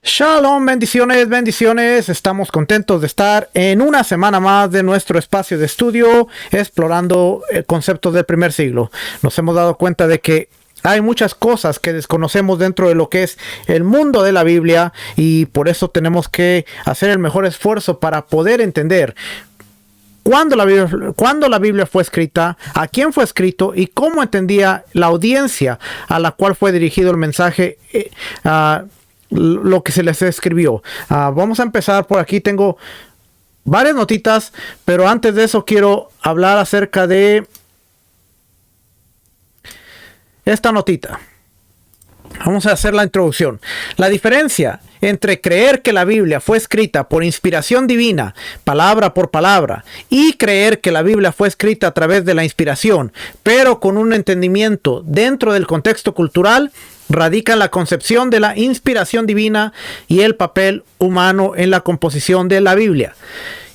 Shalom, bendiciones, bendiciones. Estamos contentos de estar en una semana más de nuestro espacio de estudio explorando conceptos del primer siglo. Nos hemos dado cuenta de que hay muchas cosas que desconocemos dentro de lo que es el mundo de la Biblia y por eso tenemos que hacer el mejor esfuerzo para poder entender cuándo la Biblia fue escrita, a quién fue escrito y cómo entendía la audiencia a la cual fue dirigido el mensaje, lo que se les escribió. Vamos a empezar por aquí. Tengo varias notitas, pero antes de eso quiero hablar acerca de esta notita. Vamos a hacer la introducción. La diferencia entre creer que la Biblia fue escrita por inspiración divina, palabra por palabra, y creer que la Biblia fue escrita a través de la inspiración, pero con un entendimiento dentro del contexto cultural, radica en la concepción de la inspiración divina y el papel humano en la composición de la Biblia.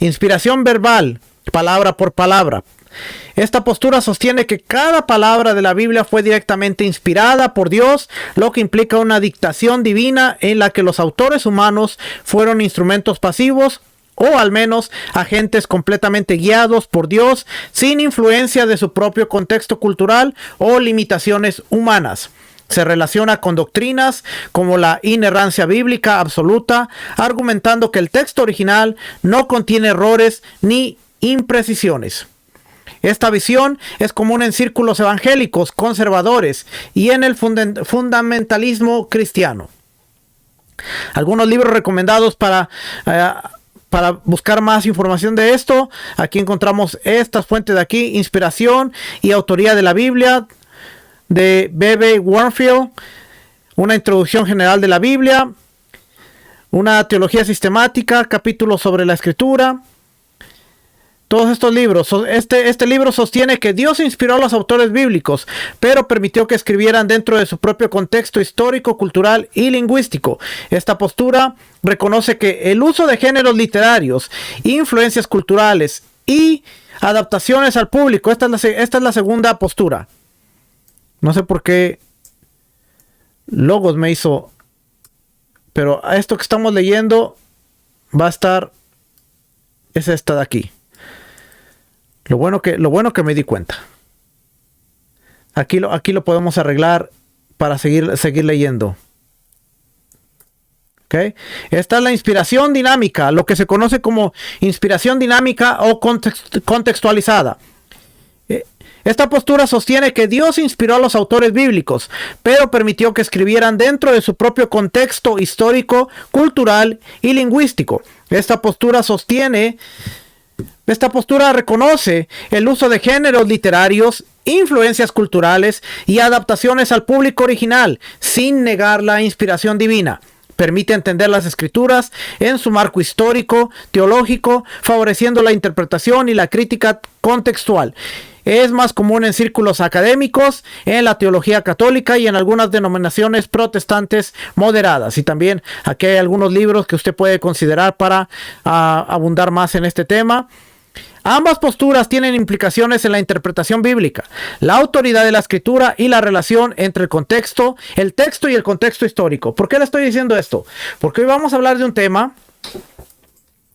Inspiración verbal, palabra por palabra. Esta postura sostiene que cada palabra de la Biblia fue directamente inspirada por Dios, lo que implica una dictación divina en la que los autores humanos fueron instrumentos pasivos o al menos agentes completamente guiados por Dios sin influencia de su propio contexto cultural o limitaciones humanas. Se relaciona con doctrinas como la inerrancia bíblica absoluta, argumentando que el texto original no contiene errores ni imprecisiones. Esta visión es común en círculos evangélicos conservadores y en el fundamentalismo cristiano. Algunos libros recomendados para buscar más información de esto. Aquí encontramos estas fuentes de aquí: Inspiración y Autoría de la Biblia, de B.B. Warfield, una introducción general de la Biblia, una teología sistemática, capítulos sobre la escritura. Todos estos libros, este libro sostiene que Dios inspiró a los autores bíblicos, pero permitió que escribieran dentro de su propio contexto histórico, cultural y lingüístico. Esta postura reconoce que el uso de géneros literarios, influencias culturales y adaptaciones al público, esta es la segunda postura. No sé por qué Logos me hizo, pero a esto que estamos leyendo va a estar, es esta de aquí. Lo bueno que me di cuenta. Aquí lo podemos arreglar para seguir leyendo. ¿Okay? Esta es la inspiración dinámica, lo que se conoce como inspiración dinámica o contextualizada. Esta postura sostiene que Dios inspiró a los autores bíblicos, pero permitió que escribieran dentro de su propio contexto histórico, cultural y lingüístico. Esta postura reconoce el uso de géneros literarios, influencias culturales y adaptaciones al público original, sin negar la inspiración divina. Permite entender las escrituras en su marco histórico, teológico, favoreciendo la interpretación y la crítica contextual. Es más común en círculos académicos, en la teología católica y en algunas denominaciones protestantes moderadas. Y también aquí hay algunos libros que usted puede considerar para abundar más en este tema. Ambas posturas tienen implicaciones en la interpretación bíblica, la autoridad de la escritura y la relación entre el texto y el contexto histórico. ¿Por qué le estoy diciendo esto? Porque hoy vamos a hablar de un tema,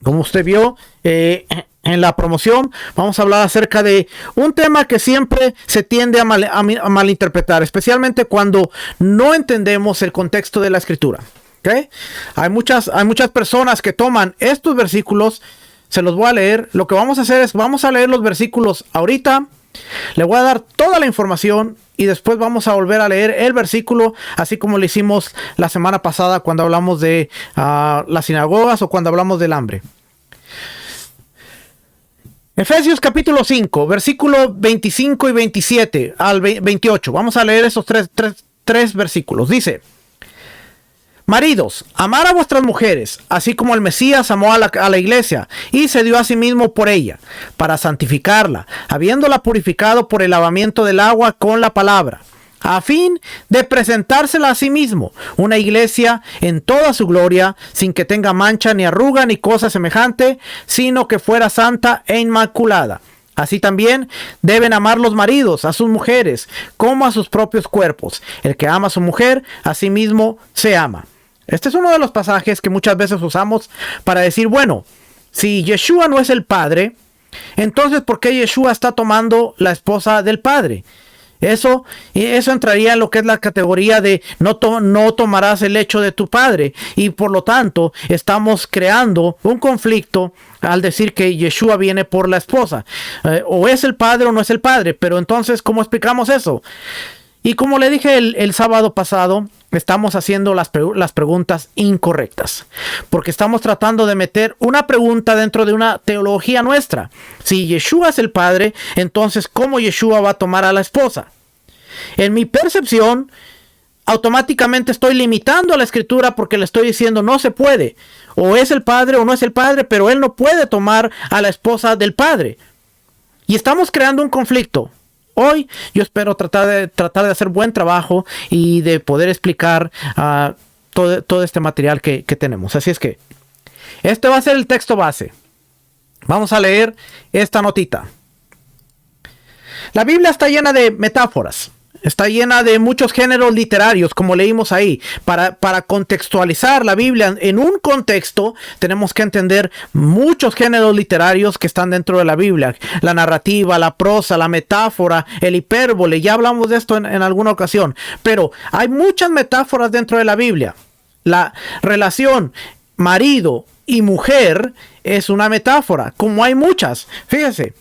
como usted vio en la promoción, vamos a hablar acerca de un tema que siempre se tiende a malinterpretar, especialmente cuando no entendemos el contexto de la escritura. ¿Okay? Hay muchas personas que toman estos versículos. Se los voy a leer. Lo que vamos a hacer es, vamos a leer los versículos ahorita. Le voy a dar toda la información y después vamos a volver a leer el versículo, así como lo hicimos la semana pasada cuando hablamos de las sinagogas o cuando hablamos del hambre. Efesios capítulo 5, versículo 25 y 27 al 28. Vamos a leer esos tres versículos. Dice: Maridos, amad a vuestras mujeres, así como el Mesías amó a la iglesia y se dio a sí mismo por ella, para santificarla, habiéndola purificado por el lavamiento del agua con la palabra, a fin de presentársela a sí mismo, una iglesia en toda su gloria, sin que tenga mancha ni arruga ni cosa semejante, sino que fuera santa e inmaculada. Así también deben amar los maridos a sus mujeres como a sus propios cuerpos. El que ama a su mujer, a sí mismo se ama. Este es uno de los pasajes que muchas veces usamos para decir, bueno, si Yeshua no es el Padre, entonces ¿por qué Yeshua está tomando la esposa del Padre? Eso entraría en lo que es la categoría de no tomarás el lecho de tu padre, y por lo tanto estamos creando un conflicto al decir que Yeshua viene por la esposa. O es el padre o no es el padre, pero entonces ¿cómo explicamos eso? Y como le dije el sábado pasado, estamos haciendo las preguntas incorrectas, porque estamos tratando de meter una pregunta dentro de una teología nuestra. Si Yeshua es el Padre, entonces ¿cómo Yeshua va a tomar a la esposa? En mi percepción, automáticamente estoy limitando a la Escritura porque le estoy diciendo no se puede. O es el Padre o no es el Padre, pero Él no puede tomar a la esposa del Padre. Y estamos creando un conflicto. Hoy yo espero tratar de hacer buen trabajo y de poder explicar todo este material que tenemos. Así es que este va a ser el texto base. Vamos a leer esta notita. La Biblia está llena de metáforas. Está llena de muchos géneros literarios, como leímos ahí. Para contextualizar la Biblia en un contexto, tenemos que entender muchos géneros literarios que están dentro de la Biblia. La narrativa, la prosa, la metáfora, el hipérbole. Ya hablamos de esto en alguna ocasión. Pero hay muchas metáforas dentro de la Biblia. La relación marido y mujer es una metáfora, como hay muchas. Fíjese.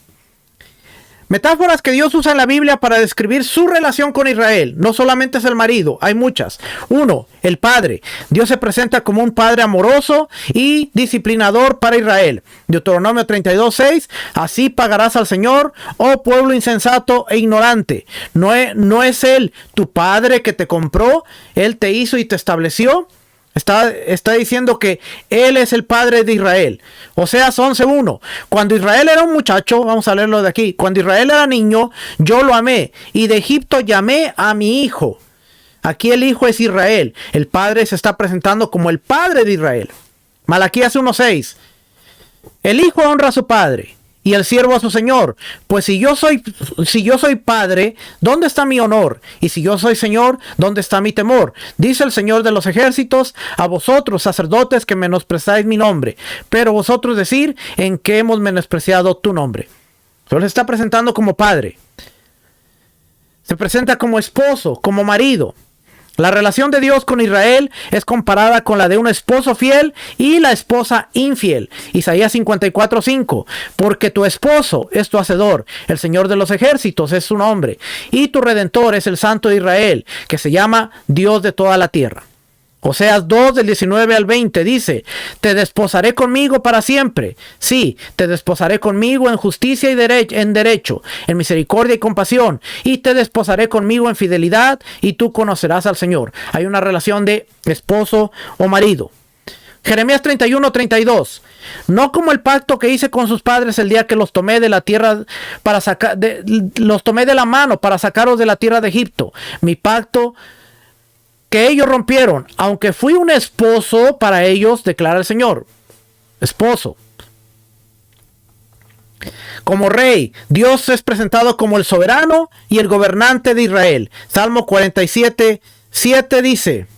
Metáforas que Dios usa en la Biblia para describir su relación con Israel. No solamente es el marido, hay muchas. 1. El padre. Dios se presenta como un padre amoroso y disciplinador para Israel. Deuteronomio 32:6. Así pagarás al Señor, oh pueblo insensato e ignorante. ¿No es Él tu padre que te compró? Él te hizo y te estableció. Está diciendo que Él es el Padre de Israel. Oseas 11:1. Cuando Israel era un muchacho, vamos a leerlo de aquí. Cuando Israel era niño, yo lo amé, y de Egipto llamé a mi hijo. Aquí el hijo es Israel. El Padre se está presentando como el Padre de Israel. Malaquías 1:6. El hijo honra a su padre y el siervo a su señor. Pues si yo soy padre, ¿dónde está mi honor? Y si yo soy señor, ¿dónde está mi temor? Dice el Señor de los ejércitos: a vosotros, sacerdotes, que menospreciáis mi nombre. Pero vosotros decir: ¿en qué hemos menospreciado tu nombre? Solo se está presentando como padre. Se presenta como esposo, como marido. La relación de Dios con Israel es comparada con la de un esposo fiel y la esposa infiel. Isaías 54:5. Porque tu esposo es tu hacedor, el Señor de los ejércitos es su nombre, y tu redentor es el Santo de Israel, que se llama Dios de toda la tierra. Oseas 2 del 19 al 20 dice: te desposaré conmigo para siempre. Sí, te desposaré conmigo en justicia y en derecho, en misericordia y compasión. Y te desposaré conmigo en fidelidad, y tú conocerás al Señor. Hay una relación de esposo o marido. Jeremías 31:32. No como el pacto que hice con sus padres el día que los tomé de la tierra los tomé de la mano para sacaros de la tierra de Egipto. Mi pacto que ellos rompieron, aunque fui un esposo para ellos, declara el Señor. Esposo. Como rey, Dios es presentado como el soberano y el gobernante de Israel. Salmo 47:7 dice: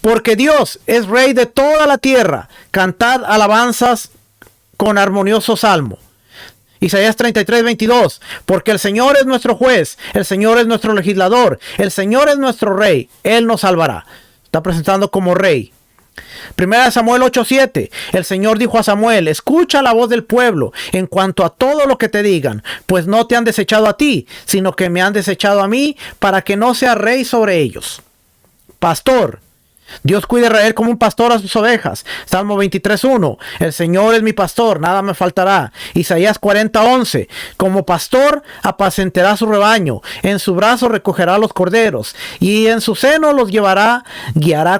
porque Dios es rey de toda la tierra, cantad alabanzas con armonioso salmo. Isaías 33:22. Porque el Señor es nuestro juez, el Señor es nuestro legislador, el Señor es nuestro rey, Él nos salvará. Está presentando como rey. 1 Samuel 8:7. El Señor dijo a Samuel: escucha la voz del pueblo en cuanto a todo lo que te digan, pues no te han desechado a ti, sino que me han desechado a mí, para que no sea rey sobre ellos. Pastor. Dios cuida a Israel como un pastor a sus ovejas. Salmo 23:1. El Señor es mi pastor, nada me faltará. Isaías 40:11. Como pastor apacentará su rebaño, en su brazo recogerá los corderos, y en su seno los guiará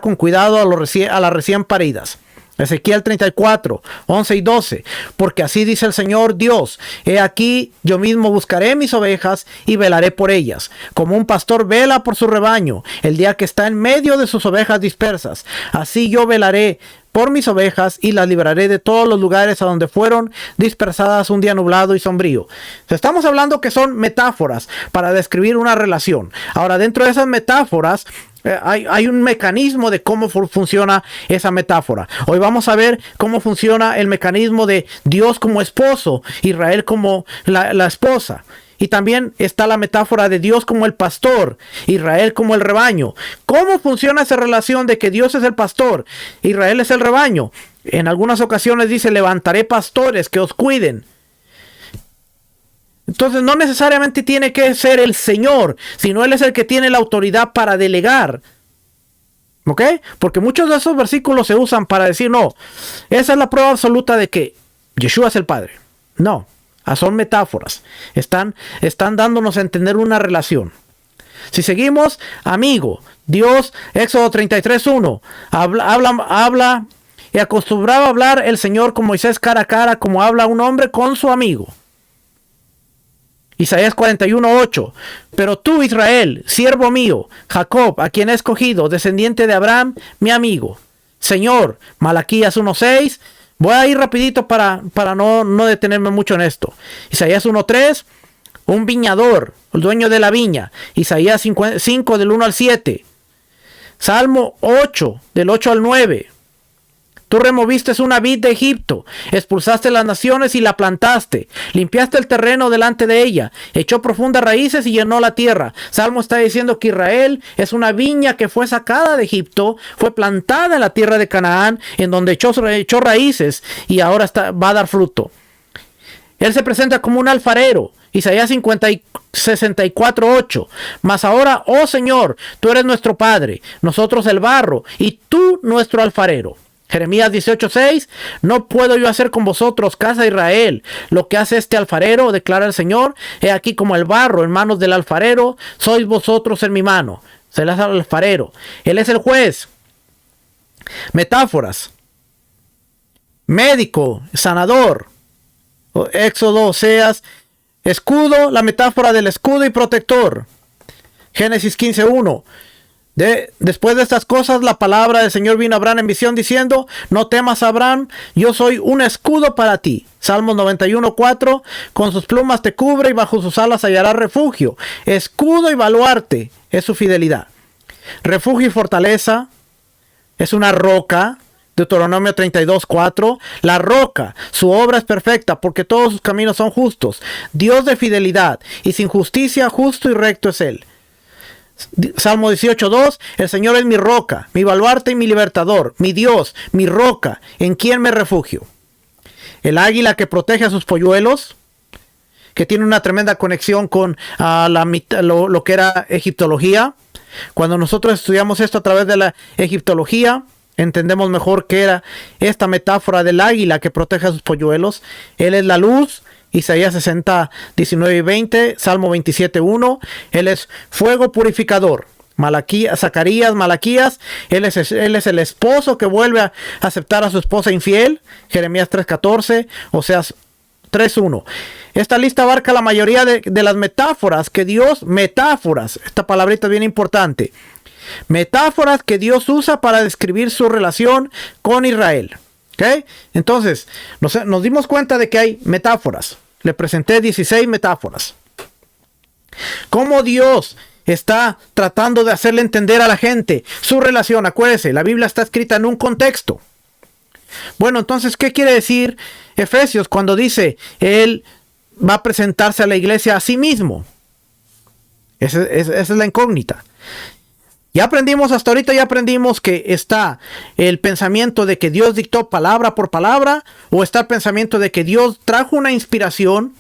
con cuidado a las recién paridas. Ezequiel 34:11 y 12. Porque así dice el Señor Dios: he aquí, yo mismo buscaré mis ovejas y velaré por ellas, como un pastor vela por su rebaño el día que está en medio de sus ovejas dispersas. Así yo velaré por mis ovejas y las libraré de todos los lugares a donde fueron dispersadas un día nublado y sombrío. Estamos hablando que son metáforas para describir una relación. Ahora, dentro de esas metáforas, hay un mecanismo de cómo funciona esa metáfora. Hoy vamos a ver cómo funciona el mecanismo de Dios como esposo, Israel como la esposa. Y también está la metáfora de Dios como el pastor, Israel como el rebaño. ¿Cómo funciona esa relación de que Dios es el pastor, Israel es el rebaño? En algunas ocasiones dice, levantaré pastores que os cuiden. Entonces no necesariamente tiene que ser el Señor, sino Él es el que tiene la autoridad para delegar. ¿Ok? Porque muchos de esos versículos se usan para decir, no, esa es la prueba absoluta de que Yeshua es el Padre. No, son metáforas. Están dándonos a entender una relación. Si seguimos, amigo, Dios, Éxodo 33:1, habla y acostumbraba a hablar el Señor con Moisés cara a cara, como habla un hombre con su amigo. Isaías 41:8. Pero tú, Israel, siervo mío, Jacob, a quien he escogido, descendiente de Abraham, mi amigo. Señor, Malaquías 1:6. Voy a ir rapidito para no detenerme mucho en esto. Isaías 1:3. Un viñador, el dueño de la viña. Isaías 5 del 1 al 7. Salmo 8 del 8 al 9. Tú removiste una vid de Egipto, expulsaste las naciones y la plantaste, limpiaste el terreno delante de ella, echó profundas raíces y llenó la tierra. Salmo está diciendo que Israel es una viña que fue sacada de Egipto, fue plantada en la tierra de Canaán, en donde echó raíces y ahora va a dar fruto. Él se presenta como un alfarero. Isaías 64:8. Mas ahora, oh Señor, tú eres nuestro Padre, nosotros el barro, y tú nuestro alfarero. Jeremías 18:6. No puedo yo hacer con vosotros, casa de Israel, lo que hace este alfarero, declara el Señor. He aquí como el barro en manos del alfarero, sois vosotros en mi mano. Se le hace al alfarero. Él es el juez. Metáforas. Médico, sanador. Éxodo, Oseas. Escudo, la metáfora del escudo y protector. Génesis 15:1. Después de estas cosas, la palabra del Señor vino a Abraham en visión diciendo, no temas, Abraham, yo soy un escudo para ti. Salmos 91:4, con sus plumas te cubre y bajo sus alas hallarás refugio. Escudo y baluarte es su fidelidad. Refugio y fortaleza es una roca. Deuteronomio 32:4, la roca, su obra es perfecta porque todos sus caminos son justos. Dios de fidelidad y sin justicia, justo y recto es Él. Salmo 18:2, el Señor es mi roca, mi baluarte y mi libertador, mi Dios, mi roca, en quien me refugio. El águila que protege a sus polluelos, que tiene una tremenda conexión con lo que era egiptología. Cuando nosotros estudiamos esto a través de la egiptología, entendemos mejor qué era esta metáfora del águila que protege a sus polluelos. Él es la luz. Isaías 60:19-20, Salmo 27:1. Él es fuego purificador. Zacarías, Malaquías. Él es el esposo que vuelve a aceptar a su esposa infiel. Jeremías 3:14. Oseas 3:1. Esta lista abarca la mayoría de las metáforas que Dios... Metáforas. Esta palabrita es bien importante. Metáforas que Dios usa para describir su relación con Israel. ¿Ok? Entonces, nos dimos cuenta de que hay metáforas. Le presenté 16 metáforas. ¿Cómo Dios está tratando de hacerle entender a la gente su relación? Acuérdese, la Biblia está escrita en un contexto. Bueno, entonces, ¿qué quiere decir Efesios cuando dice Él va a presentarse a la iglesia a sí mismo? Esa es la incógnita. Hasta ahorita ya aprendimos que está el pensamiento de que Dios dictó palabra por palabra, o está el pensamiento de que Dios trajo una inspiración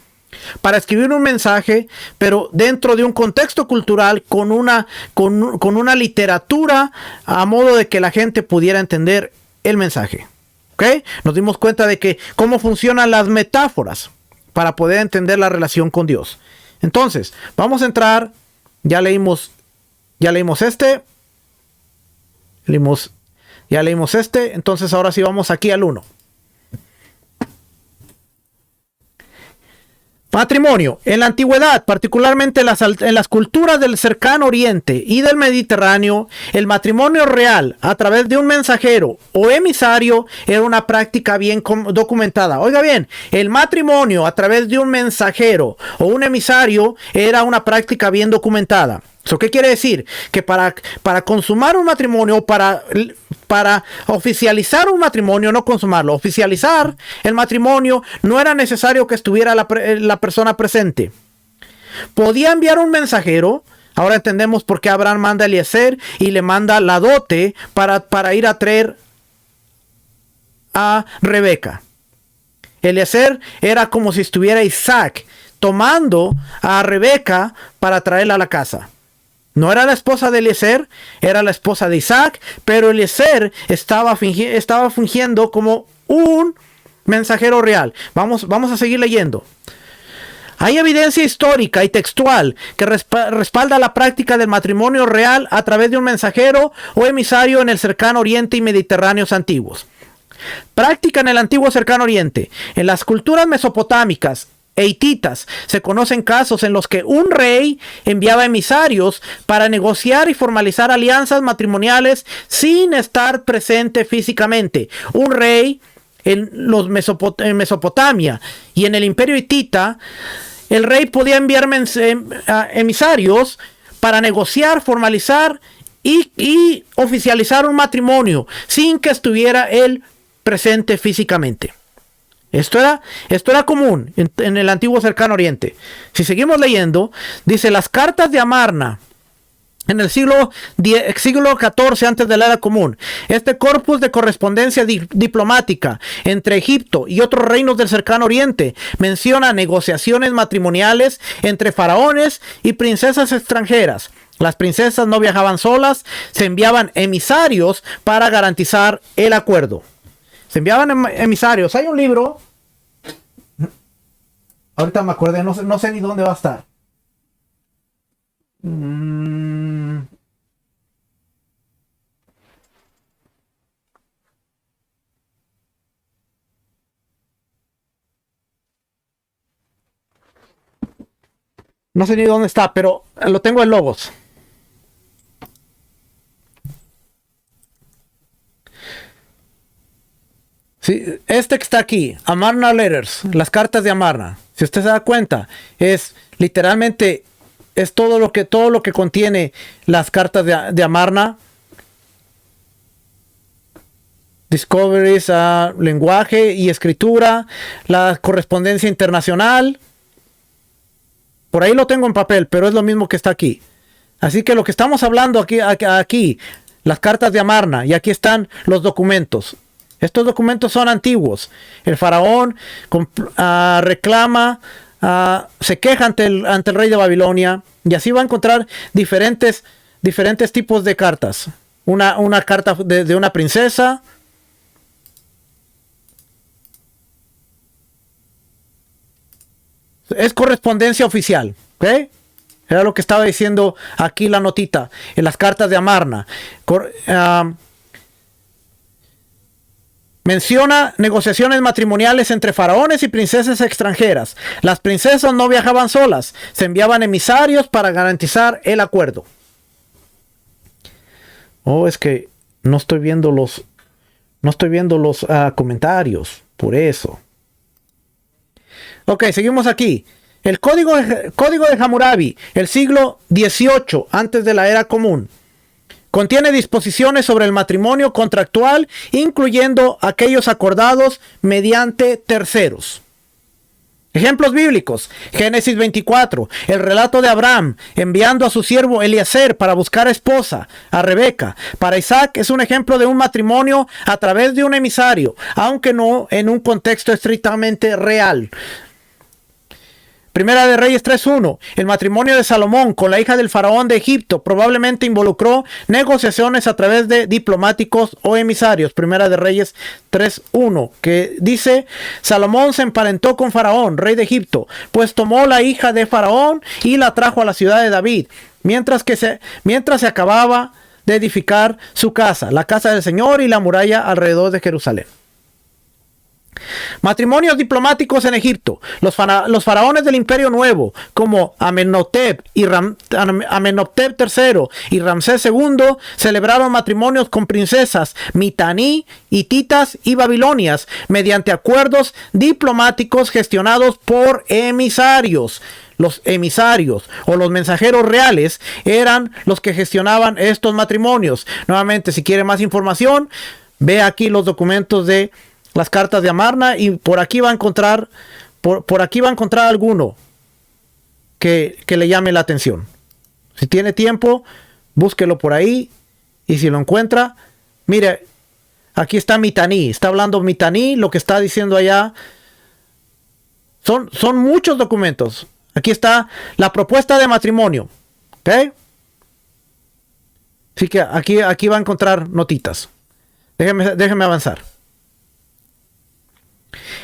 para escribir un mensaje, pero dentro de un contexto cultural con una literatura a modo de que la gente pudiera entender el mensaje. ¿Ok? Nos dimos cuenta de que cómo funcionan las metáforas para poder entender la relación con Dios. Entonces, vamos a entrar, ya leímos este. Ya leímos este. Entonces ahora sí vamos aquí al 1. Matrimonio. En la antigüedad, particularmente en las culturas del cercano oriente y del Mediterráneo, el matrimonio real a través de un mensajero o emisario era una práctica bien documentada. Oiga bien, el matrimonio a través de un mensajero o un emisario era una práctica bien documentada. ¿Eso qué quiere decir? Que para consumar un matrimonio, para oficializar un matrimonio, no consumarlo, oficializar el matrimonio, no era necesario que estuviera la persona presente. Podía enviar un mensajero. Ahora entendemos por qué Abraham manda a Eliezer y le manda la dote para ir a traer a Rebeca. Eliezer era como si estuviera Isaac tomando a Rebeca para traerla a la casa. No era la esposa de Eliezer, era la esposa de Isaac, pero Eliezer estaba fungiendo como un mensajero real. Vamos a seguir leyendo. Hay evidencia histórica y textual que respalda la práctica del matrimonio real a través de un mensajero o emisario en el cercano oriente y mediterráneos antiguos. Práctica en el antiguo cercano oriente. En las culturas mesopotámicas e hititas se conocen casos en los que un rey enviaba emisarios para negociar y formalizar alianzas matrimoniales sin estar presente físicamente. Un rey en Mesopotamia y en el imperio hitita, el rey podía enviar emisarios para negociar, formalizar y oficializar un matrimonio sin que estuviera él presente físicamente. Esto era común en el antiguo cercano oriente. Si seguimos leyendo, dice las cartas de Amarna en el siglo XIV antes de la era común. Este corpus de correspondencia diplomática entre Egipto y otros reinos del cercano oriente menciona negociaciones matrimoniales entre faraones y princesas extranjeras. Las princesas no viajaban solas, se enviaban emisarios para garantizar el acuerdo. Se enviaban emisarios. Hay un libro. Ahorita me acordé, no sé ni dónde va a estar. No sé ni dónde está, pero lo tengo en Logos. Sí, este que está aquí, Amarna Letters, las cartas de Amarna. Si usted se da cuenta, es literalmente todo lo que contiene las cartas de Amarna. Discoveries, lenguaje y escritura, la correspondencia internacional. Por ahí lo tengo en papel, pero es lo mismo que está aquí. Así que lo que estamos hablando aquí, las cartas de Amarna, y aquí están los documentos. Estos documentos son antiguos. El faraón reclama, se queja ante el rey de Babilonia, y así va a encontrar diferentes tipos de cartas. Una carta de una princesa. Es correspondencia oficial, ¿ok? Era lo que estaba diciendo aquí la notita en las cartas de Amarna. Menciona negociaciones matrimoniales entre faraones y princesas extranjeras. Las princesas no viajaban solas, se enviaban emisarios para garantizar el acuerdo. Oh, es que no estoy viendo los comentarios, por eso. Ok, seguimos aquí. El código de Hammurabi, el siglo XVIII antes de la era común. Contiene disposiciones sobre el matrimonio contractual, incluyendo aquellos acordados mediante terceros. Ejemplos bíblicos. Génesis 24. El relato de Abraham enviando a su siervo Eliezer para buscar esposa a Rebeca. Para Isaac es un ejemplo de un matrimonio a través de un emisario, aunque no en un contexto estrictamente real. Primera de Reyes 3.1. El matrimonio de Salomón con la hija del faraón de Egipto probablemente involucró negociaciones a través de diplomáticos o emisarios. Primera de Reyes 3.1, que dice: Salomón se emparentó con Faraón, rey de Egipto, pues tomó la hija de Faraón y la trajo a la ciudad de David, mientras se acababa de edificar su casa, la casa del Señor y la muralla alrededor de Jerusalén. Matrimonios diplomáticos en Egipto. Los faraones del Imperio Nuevo, como Amenhotep III y Ramsés II, celebraron matrimonios con princesas mitaní, hititas y babilonias mediante acuerdos diplomáticos gestionados por emisarios. Los emisarios o los mensajeros reales eran los que gestionaban estos matrimonios. Nuevamente, si quiere más información, ve aquí los documentos de las cartas de Amarna y por aquí va a encontrar alguno que le llame la atención. Si tiene tiempo, búsquelo por ahí y si lo encuentra, mire, aquí está Mitaní, está hablando Mitaní, lo que está diciendo allá son muchos documentos. Aquí está la propuesta de matrimonio, ¿ok? Así que aquí va a encontrar notitas. Déjeme avanzar.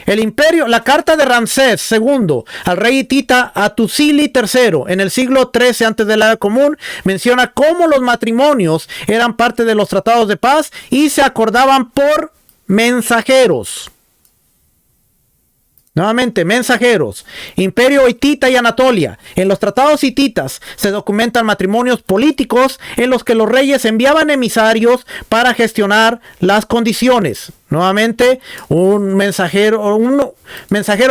El imperio, la carta de Ramsés II al rey hitita Atusili III en el siglo XIII antes de la era común menciona cómo los matrimonios eran parte de los tratados de paz y se acordaban por mensajeros. Nuevamente, mensajeros. Imperio hitita y Anatolia. En los tratados hititas se documentan matrimonios políticos en los que los reyes enviaban emisarios para gestionar las condiciones. Nuevamente, mensajeros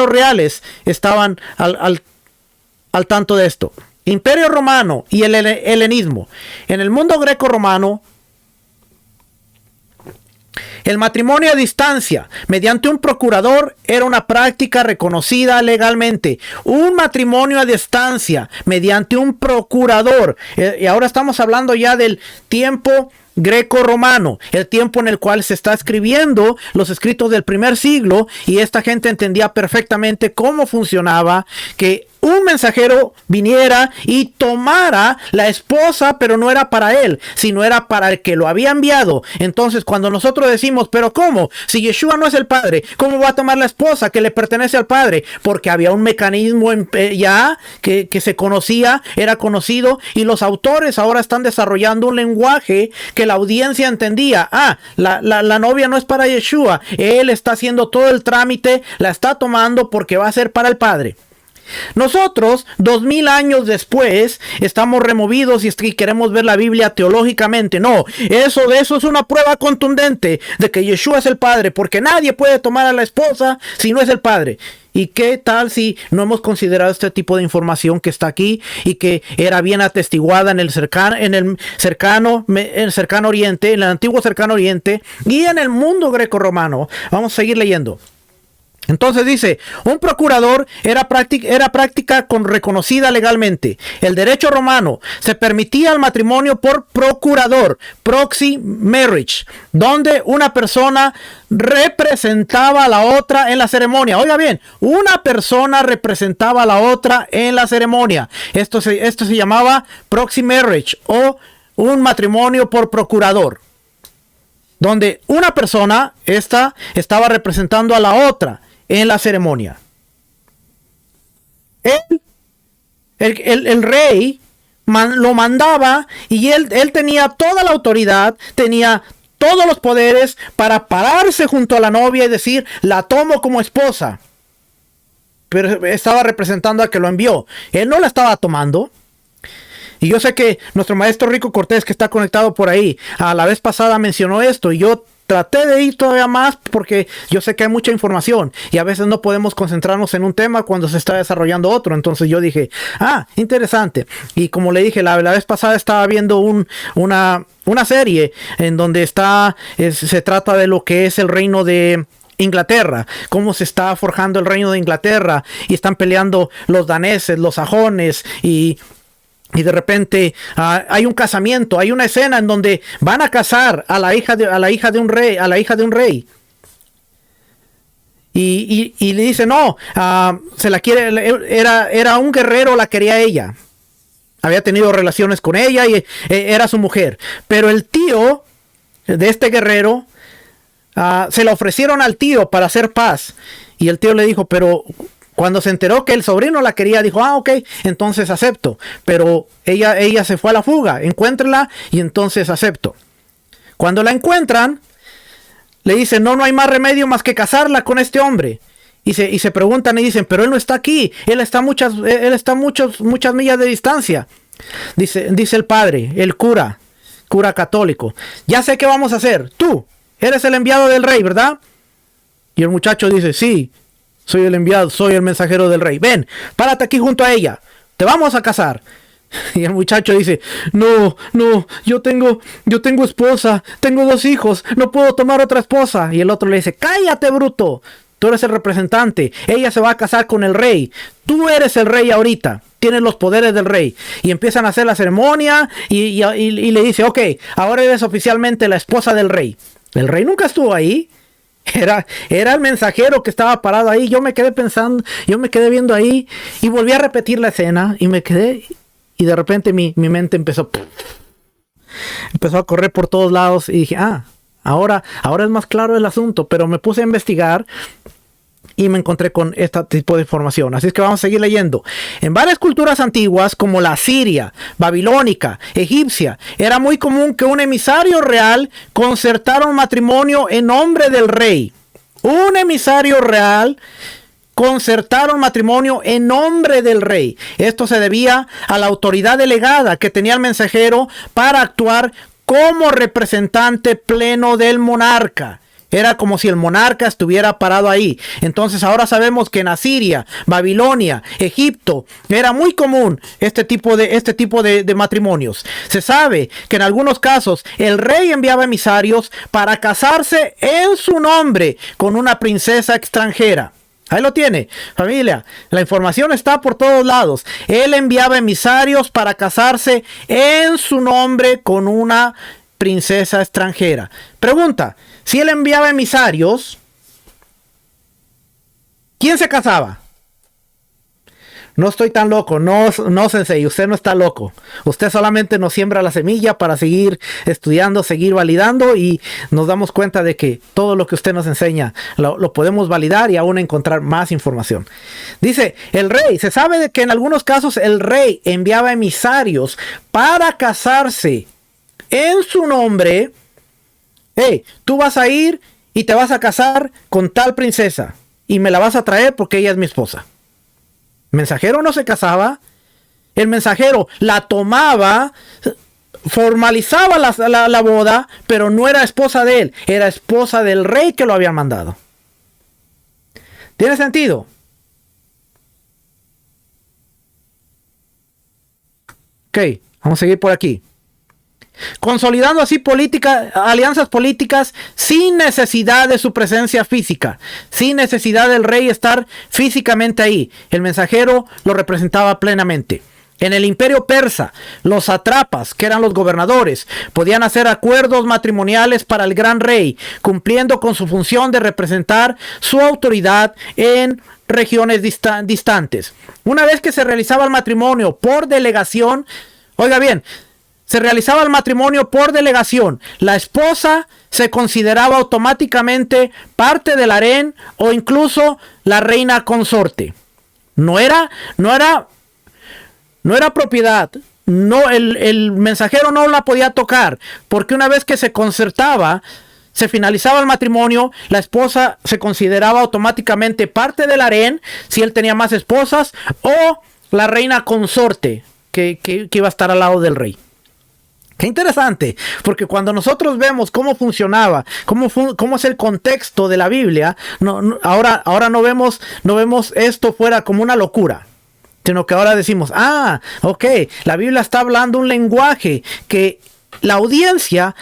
reales estaban al tanto de esto. Imperio romano y el helenismo. En el mundo greco-romano, el matrimonio a distancia mediante un procurador era una práctica reconocida legalmente. Un matrimonio a distancia mediante un procurador. Y ahora estamos hablando ya del tiempo greco-romano, el tiempo en el cual se está escribiendo los escritos del primer siglo, y esta gente entendía perfectamente cómo funcionaba que un mensajero viniera y tomara la esposa, pero no era para él, sino era para el que lo había enviado. Entonces, cuando nosotros decimos, pero ¿cómo? Si Yeshua no es el padre, ¿cómo va a tomar la esposa que le pertenece al padre? Porque había un mecanismo ya que se conocía, era conocido, y los autores ahora están desarrollando un lenguaje que la audiencia entendía. La novia no es para Yeshua, él está haciendo todo el trámite, la está tomando porque va a ser para el padre. Nosotros, 2000 años después, estamos removidos y queremos ver la Biblia teológicamente. No, eso es una prueba contundente de que Yeshua es el Padre, porque nadie puede tomar a la esposa si no es el Padre. ¿Y qué tal si no hemos considerado este tipo de información que está aquí y que era bien atestiguada en el cercano Oriente, en el antiguo cercano Oriente y en el mundo greco-romano? Vamos a seguir leyendo. Entonces dice, un procurador era práctica reconocida legalmente. El derecho romano se permitía el matrimonio por procurador, proxy marriage, donde una persona representaba a la otra en la ceremonia. Oiga bien, una persona representaba a la otra en la ceremonia. Esto se llamaba proxy marriage o un matrimonio por procurador, donde una persona estaba representando a la otra en la ceremonia. El rey lo mandaba y él tenía toda la autoridad, tenía todos los poderes para pararse junto a la novia y decir, la tomo como esposa. Pero estaba representando a que lo envió. Él no la estaba tomando. Y yo sé que nuestro maestro Rico Cortés, que está conectado por ahí, a la vez pasada mencionó esto, y yo traté de ir todavía más porque yo sé que hay mucha información y a veces no podemos concentrarnos en un tema cuando se está desarrollando otro. Entonces yo dije, interesante. Y como le dije, la vez pasada estaba viendo una serie en donde se trata de lo que es el reino de Inglaterra, cómo se está forjando el reino de Inglaterra, y están peleando los daneses, los sajones, y de repente hay un casamiento, hay una escena en donde van a casar a la hija de un rey, y le dice, no, se la quiere, era un guerrero, la quería ella, había tenido relaciones con ella y era su mujer, pero el tío de este guerrero se la ofrecieron al tío para hacer paz, y el tío le dijo, pero cuando se enteró que el sobrino la quería, dijo, ok, entonces acepto. Pero ella se fue a la fuga, encuéntrela y entonces acepto. Cuando la encuentran, le dicen, no hay más remedio más que casarla con este hombre. Y se preguntan y dicen, pero él no está aquí, él está muchas millas de distancia. Dice el padre, el cura católico, ya sé qué vamos a hacer, tú eres el enviado del rey, ¿verdad? Y el muchacho dice, sí, soy el enviado, soy el mensajero del rey. Ven, párate aquí junto a ella, te vamos a casar. Y el muchacho dice, no, yo tengo esposa, tengo 2 hijos, no puedo tomar otra esposa. Y el otro le dice, cállate, bruto, tú eres el representante, ella se va a casar con el rey, tú eres el rey ahorita, tienes los poderes del rey. Y empiezan a hacer la ceremonia y le dice, ok, ahora eres oficialmente la esposa del rey. El rey nunca estuvo ahí. Era el mensajero que estaba parado ahí. Yo me quedé pensando, yo me quedé viendo ahí y volví a repetir la escena y me quedé, y de repente mi mente empezó a correr por todos lados y dije, ahora es más claro el asunto. Pero me puse a investigar y me encontré con este tipo de información. Así es que vamos a seguir leyendo. En varias culturas antiguas, como la siria, babilónica, egipcia, era muy común que un emisario real concertara un matrimonio en nombre del rey. Un emisario real concertaron matrimonio en nombre del rey. Esto se debía a la autoridad delegada que tenía el mensajero para actuar como representante pleno del monarca. Era como si el monarca estuviera parado ahí. Entonces ahora sabemos que en Asiria, Babilonia, Egipto, era muy común este tipo de matrimonios. Se sabe que en algunos casos el rey enviaba emisarios para casarse en su nombre con una princesa extranjera. Ahí lo tiene, familia. La información está por todos lados. Él enviaba emisarios para casarse en su nombre con una princesa extranjera. Pregunta, si él enviaba emisarios, ¿quién se casaba? No estoy tan loco, no sensei, usted no está loco. Usted solamente nos siembra la semilla para seguir estudiando, seguir validando, y nos damos cuenta de que todo lo que usted nos enseña lo podemos validar y aún encontrar más información. Dice, el rey, se sabe de que en algunos casos el rey enviaba emisarios para casarse en su nombre. Hey, tú vas a ir y te vas a casar con tal princesa y me la vas a traer porque ella es mi esposa. El mensajero no se casaba. El mensajero la tomaba, formalizaba la boda, pero no era esposa de él, era esposa del rey que lo había mandado. ¿Tiene sentido? Ok, vamos a seguir por aquí. Consolidando así alianzas políticas sin necesidad de su presencia física, sin necesidad del rey estar físicamente ahí. El mensajero lo representaba plenamente. En el imperio persa, los sátrapas, que eran los gobernadores, podían hacer acuerdos matrimoniales para el gran rey, cumpliendo con su función de representar su autoridad en regiones distantes. Una vez que se realizaba el matrimonio por delegación, oiga bien, se realizaba el matrimonio por delegación, la esposa se consideraba automáticamente parte del harén o incluso la reina consorte. No era propiedad. No, el mensajero no la podía tocar, porque una vez que se concertaba, se finalizaba el matrimonio, la esposa se consideraba automáticamente parte del harén, si él tenía más esposas, o la reina consorte que iba a estar al lado del rey. Qué interesante, porque cuando nosotros vemos cómo funcionaba, cómo es el contexto de la Biblia, ahora no vemos esto fuera como una locura, sino que ahora decimos, ok, la Biblia está hablando un lenguaje que la audiencia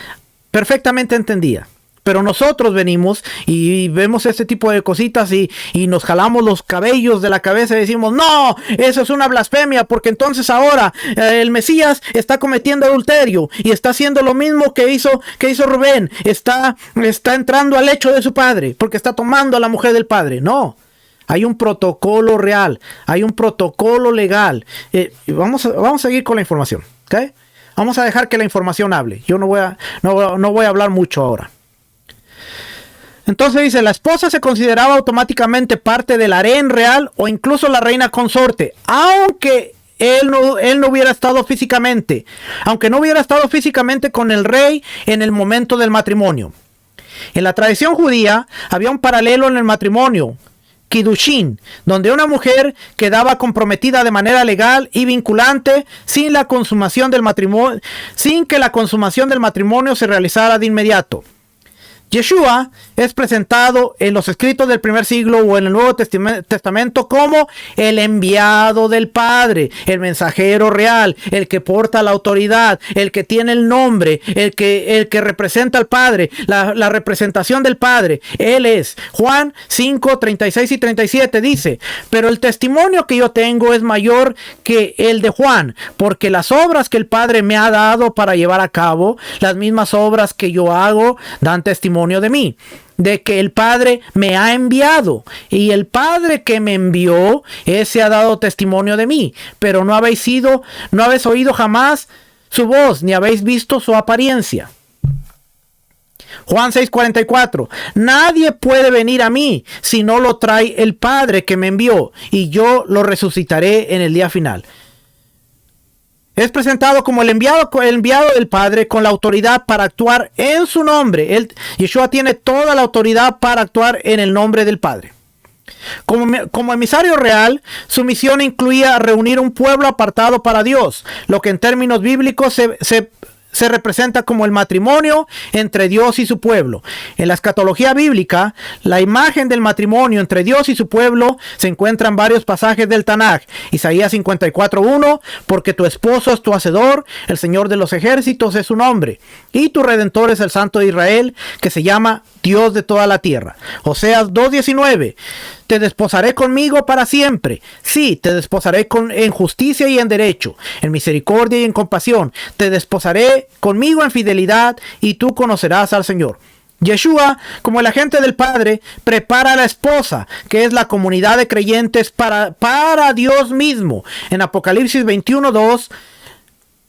perfectamente entendía. Pero nosotros venimos y vemos este tipo de cositas y nos jalamos los cabellos de la cabeza y decimos, no, eso es una blasfemia, porque entonces ahora el Mesías está cometiendo adulterio y está haciendo lo mismo que hizo Rubén, está entrando al lecho de su padre, porque está tomando a la mujer del padre. No, hay un protocolo real, hay un protocolo legal. Vamos a seguir con la información, ¿ok? Vamos a dejar que la información hable. Yo no voy a hablar mucho ahora. Entonces dice, la esposa se consideraba automáticamente parte del harén real o incluso la reina consorte, aunque él no hubiera estado físicamente, con el rey en el momento del matrimonio. En la tradición judía había un paralelo en el matrimonio, Kiddushin, donde una mujer quedaba comprometida de manera legal y vinculante sin que la consumación del matrimonio se realizara de inmediato. Yeshua es presentado en los escritos del primer siglo o en el Nuevo Testamento como el enviado del Padre, el mensajero real, el que porta la autoridad, el que tiene el nombre, el que representa al Padre, la representación del Padre. Él es. Juan 5, 36 y 37 dice: pero el testimonio que yo tengo es mayor que el de Juan, porque las obras que el Padre me ha dado para llevar a cabo, las mismas obras que yo hago, dan testimonio de mí, de que el Padre me ha enviado, y el Padre que me envió, ese ha dado testimonio de mí, pero no habéis oído jamás su voz, ni habéis visto su apariencia. Juan 6:44, nadie puede venir a mí si no lo trae el Padre que me envió, y yo lo resucitaré en el día final. Es presentado como el enviado del Padre con la autoridad para actuar en su nombre. Yeshua tiene toda la autoridad para actuar en el nombre del Padre. Como emisario real, su misión incluía reunir un pueblo apartado para Dios, lo que en términos bíblicos se representa como el matrimonio entre Dios y su pueblo. En la escatología bíblica, la imagen del matrimonio entre Dios y su pueblo se encuentra en varios pasajes del Tanaj. Isaías 54:1, porque tu esposo es tu hacedor, el Señor de los ejércitos es su nombre, y tu Redentor es el Santo de Israel, que se llama Dios de toda la tierra. Oseas 2:19, te desposaré conmigo para siempre. Sí, te desposaré en justicia y en derecho, en misericordia y en compasión. Te desposaré conmigo en fidelidad, y tú conocerás al Señor. Yeshua, como el agente del Padre, prepara a la esposa, que es la comunidad de creyentes, para Dios mismo. En Apocalipsis 21:2,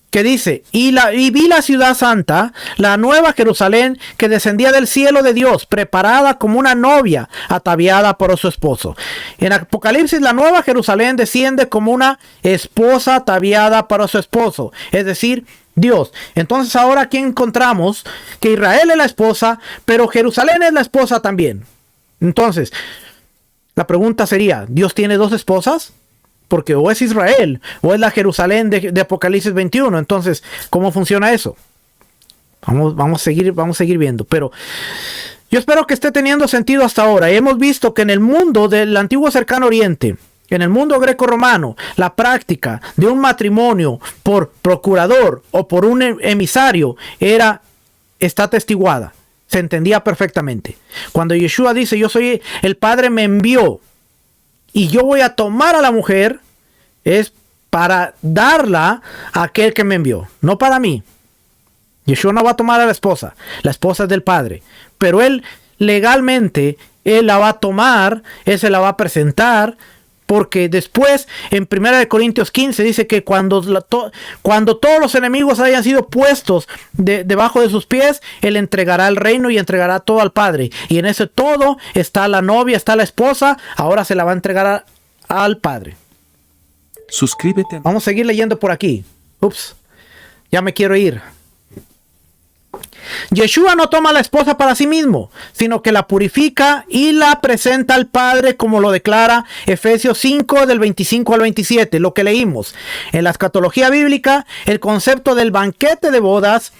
que dice: y vi la ciudad santa, la nueva Jerusalén, que descendía del cielo de Dios, preparada como una novia ataviada por su esposo. En Apocalipsis, la nueva Jerusalén desciende como una esposa ataviada para su esposo, es decir, Dios. Entonces ahora aquí encontramos que Israel es la esposa, pero Jerusalén es la esposa también. Entonces, la pregunta sería, ¿Dios tiene dos esposas? Porque o es Israel o es la Jerusalén de Apocalipsis 21. Entonces, ¿cómo funciona eso? Vamos a seguir viendo. Pero yo espero que esté teniendo sentido hasta ahora. Hemos visto que en el mundo del antiguo cercano oriente, en el mundo greco-romano, la práctica de un matrimonio por procurador o por un emisario está atestiguada. Se entendía perfectamente. Cuando Yeshua dice: el Padre me envió y yo voy a tomar a la mujer, es para darla a aquel que me envió, no para mí. Yeshua no va a tomar a la esposa es del Padre, pero él legalmente, él la va a tomar, él se la va a presentar, porque después en 1 Corintios 15 dice que cuando todos los enemigos hayan sido puestos debajo de sus pies, él entregará el reino y entregará todo al Padre. Y en ese todo está la novia, está la esposa, ahora se la va a entregar al Padre. Suscríbete. Vamos a seguir leyendo por aquí. Ya me quiero ir. Yeshua no toma a la esposa para sí mismo, sino que la purifica y la presenta al Padre, como lo declara Efesios 5 del 25 al 27, lo que leímos. En la escatología bíblica, el concepto del banquete de bodas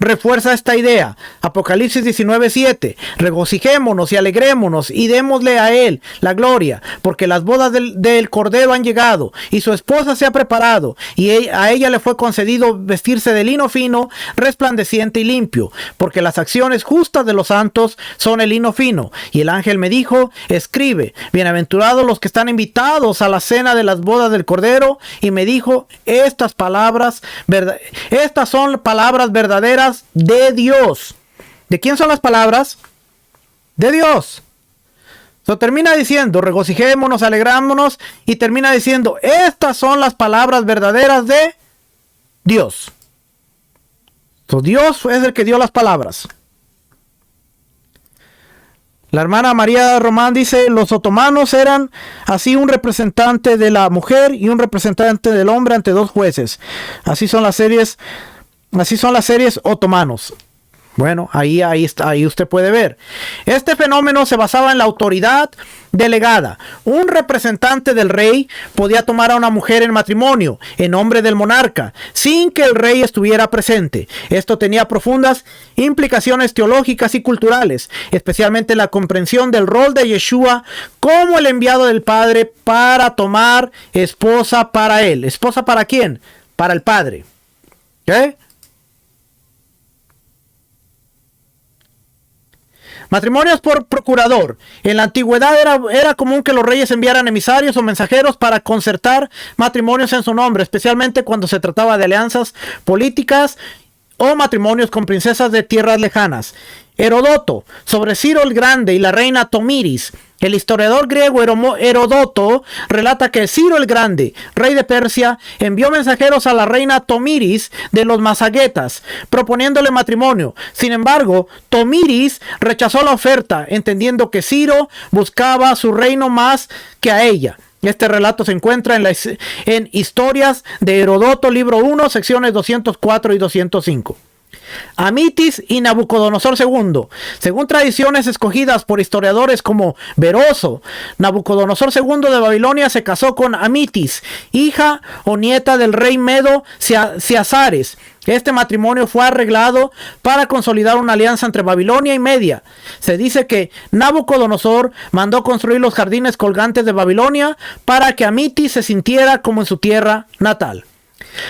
refuerza esta idea. Apocalipsis 19:7, regocijémonos y alegrémonos y démosle a él la gloria, porque las bodas del Cordero han llegado y su esposa se ha preparado, y a ella le fue concedido vestirse de lino fino, resplandeciente y limpio, porque las acciones justas de los santos son el lino fino. Y el ángel me dijo: escribe, bienaventurados los que están invitados a la cena de las bodas del Cordero. Y me dijo: estas son palabras verdaderas de Dios. ¿De quién son las palabras? De Dios. Termina diciendo: regocijémonos, alegrámonos, y termina diciendo: estas son las palabras verdaderas de Dios. Dios es el que dio las palabras. La hermana María Román dice: los otomanos eran así un representante de la mujer y un representante del hombre ante dos jueces. Así son las series otomanos. Bueno, ahí usted puede ver. Este fenómeno se basaba en la autoridad delegada. Un representante del rey podía tomar a una mujer en matrimonio en nombre del monarca, sin que el rey estuviera presente. Esto tenía profundas implicaciones teológicas y culturales, especialmente la comprensión del rol de Yeshua como el enviado del Padre para tomar esposa para él. ¿Esposa para quién? Para el Padre. ¿Qué? Matrimonios por procurador. En la antigüedad era común que los reyes enviaran emisarios o mensajeros para concertar matrimonios en su nombre, especialmente cuando se trataba de alianzas políticas o matrimonios con princesas de tierras lejanas. Heródoto, sobre Ciro el Grande y la reina Tomiris. El historiador griego Heródoto relata que Ciro el Grande, rey de Persia, envió mensajeros a la reina Tomiris de los Masagetas, proponiéndole matrimonio. Sin embargo, Tomiris rechazó la oferta, entendiendo que Ciro buscaba su reino más que a ella. Este relato se encuentra en Historias de Heródoto, libro 1, secciones 204 y 205. Amitis y Nabucodonosor II. Según tradiciones escogidas por historiadores como Beroso, Nabucodonosor II de Babilonia se casó con Amitis, hija o nieta del rey Medo Ciasares. Este matrimonio fue arreglado para consolidar una alianza entre Babilonia y Media. Se dice que Nabucodonosor mandó construir los jardines colgantes de Babilonia para que Amitis se sintiera como en su tierra natal.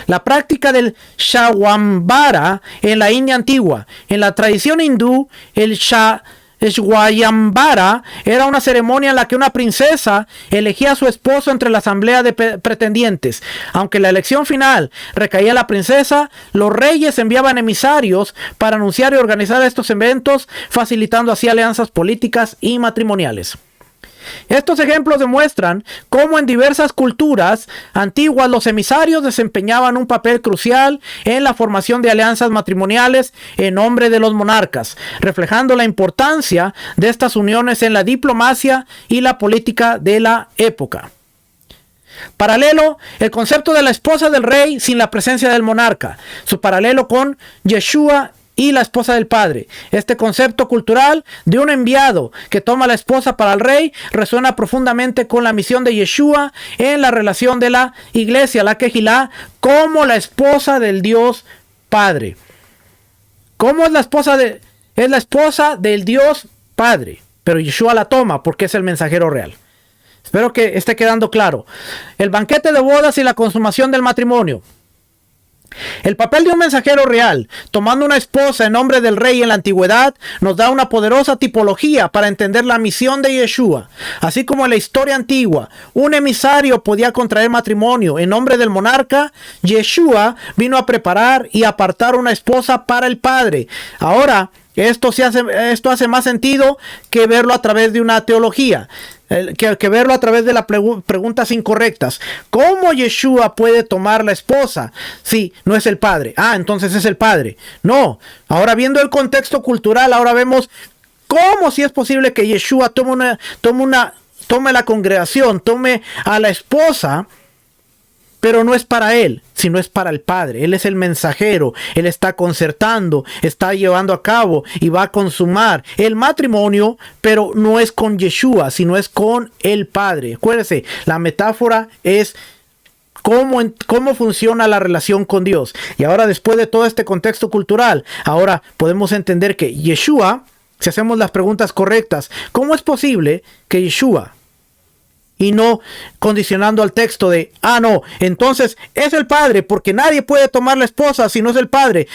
La práctica del Shawambara en la India antigua. En la tradición hindú, el Shwayambara era una ceremonia en la que una princesa elegía a su esposo entre la asamblea de pretendientes. Aunque la elección final recaía en la princesa, los reyes enviaban emisarios para anunciar y organizar estos eventos, facilitando así alianzas políticas y matrimoniales. Estos ejemplos demuestran cómo en diversas culturas antiguas los emisarios desempeñaban un papel crucial en la formación de alianzas matrimoniales en nombre de los monarcas, reflejando la importancia de estas uniones en la diplomacia y la política de la época. Paralelo, el concepto de la esposa del rey sin la presencia del monarca. Su paralelo con Yeshua y la esposa del padre. Este concepto cultural de un enviado que toma la esposa para el rey resuena profundamente con la misión de Yeshua en la relación de la iglesia, la Kehilá, como la esposa del Dios Padre. ¿Cómo es la esposa es la esposa del Dios Padre? Pero Yeshua la toma porque es el mensajero real. Espero que esté quedando claro. El banquete de bodas y la consumación del matrimonio. El papel de un mensajero real, tomando una esposa en nombre del rey en la antigüedad, nos da una poderosa tipología para entender la misión de Yeshua. Así como en la historia antigua, un emisario podía contraer matrimonio en nombre del monarca, Yeshua vino a preparar y apartar una esposa para el Padre. Ahora, esto hace más sentido que verlo a través de una teología. Que verlo a través de las preguntas incorrectas. ¿Cómo Yeshua puede tomar la esposa si no es el padre? Entonces es el padre. No. Ahora, viendo el contexto cultural, ahora vemos cómo si es posible que Yeshua tome la congregación, tome a la esposa, pero no es para él, sino es para el Padre. Él es el mensajero. Él está concertando, está llevando a cabo y va a consumar el matrimonio, pero no es con Yeshua, sino es con el Padre. Acuérdense, la metáfora es cómo funciona la relación con Dios. Y ahora, después de todo este contexto cultural, ahora podemos entender que Yeshua, si hacemos las preguntas correctas, ¿cómo es posible que Yeshua, y no condicionando al texto de, no, entonces es el padre, porque nadie puede tomar la esposa si no es el padre,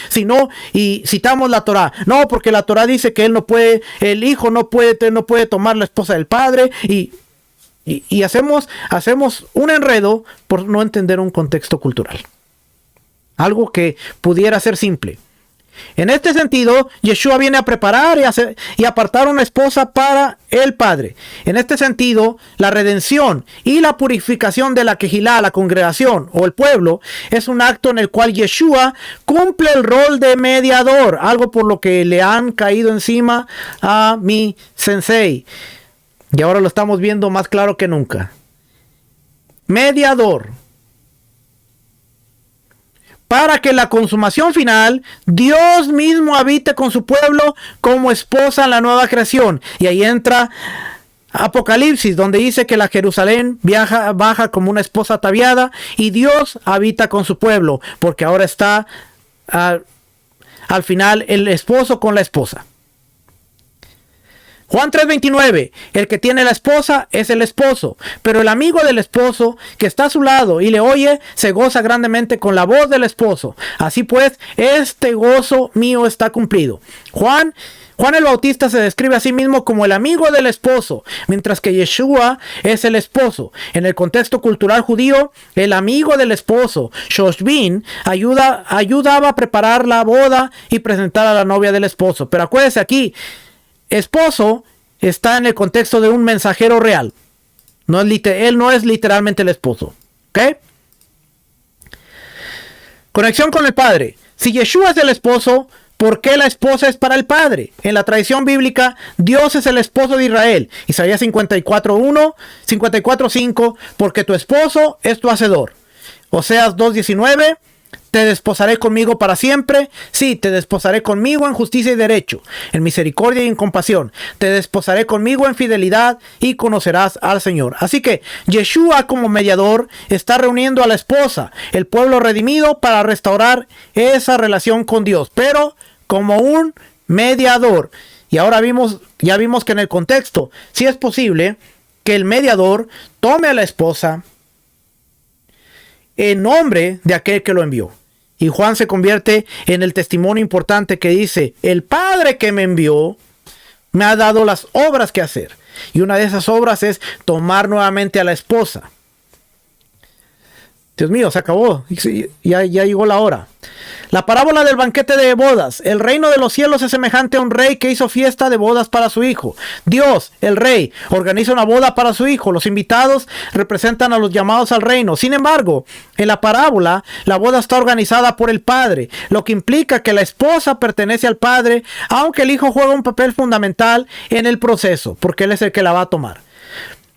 y citamos la Torá, no, porque la Torá dice que el hijo no puede tomar la esposa del padre, y hacemos un enredo por no entender un contexto cultural, algo que pudiera ser simple. En este sentido, Yeshua viene a preparar y apartar una esposa para el Padre. En este sentido, la redención y la purificación de la Kehilá, la congregación o el pueblo, es un acto en el cual Yeshua cumple el rol de mediador, algo por lo que le han caído encima a mi sensei. Y ahora lo estamos viendo más claro que nunca. Mediador. para que en la consumación final Dios mismo habite con su pueblo como esposa en la nueva creación. Y ahí entra Apocalipsis, donde dice que la Jerusalén baja como una esposa ataviada y Dios habita con su pueblo, porque ahora está al final el esposo con la esposa. Juan 3:29, el que tiene la esposa es el esposo, pero el amigo del esposo que está a su lado y le oye, se goza grandemente con la voz del esposo. Así pues, este gozo mío está cumplido. Juan el Bautista se describe a sí mismo como el amigo del esposo, mientras que Yeshua es el esposo. En el contexto cultural judío, el amigo del esposo, Shoshbin, ayudaba a preparar la boda y presentar a la novia del esposo. Pero acuérdense aquí, esposo está en el contexto de un mensajero real. Él no es literalmente el esposo. ¿Ok? Conexión con el Padre. Si Yeshua es el esposo, ¿por qué la esposa es para el Padre? En la tradición bíblica, Dios es el esposo de Israel. Isaías 54:1, 54:5, porque tu esposo es tu hacedor. Oseas 2:19, te desposaré conmigo para siempre. Sí, te desposaré conmigo en justicia y derecho, en misericordia y en compasión. Te desposaré conmigo en fidelidad y conocerás al Señor. Así que Yeshua como mediador está reuniendo a la esposa, el pueblo redimido, para restaurar esa relación con Dios, pero como un mediador. Y ahora ya vimos que en el contexto, sí es posible que el mediador tome a la esposa en nombre de aquel que lo envió. Y Juan se convierte en el testimonio importante que dice, el Padre que me envió me ha dado las obras que hacer. Y una de esas obras es tomar nuevamente a la esposa. Dios mío, se acabó. Ya llegó la hora. La parábola del banquete de bodas. El reino de los cielos es semejante a un rey que hizo fiesta de bodas para su hijo. Dios, el rey, organiza una boda para su hijo. Los invitados representan a los llamados al reino. Sin embargo, en la parábola, la boda está organizada por el padre, lo que implica que la esposa pertenece al padre, aunque el hijo juega un papel fundamental en el proceso, porque él es el que la va a tomar.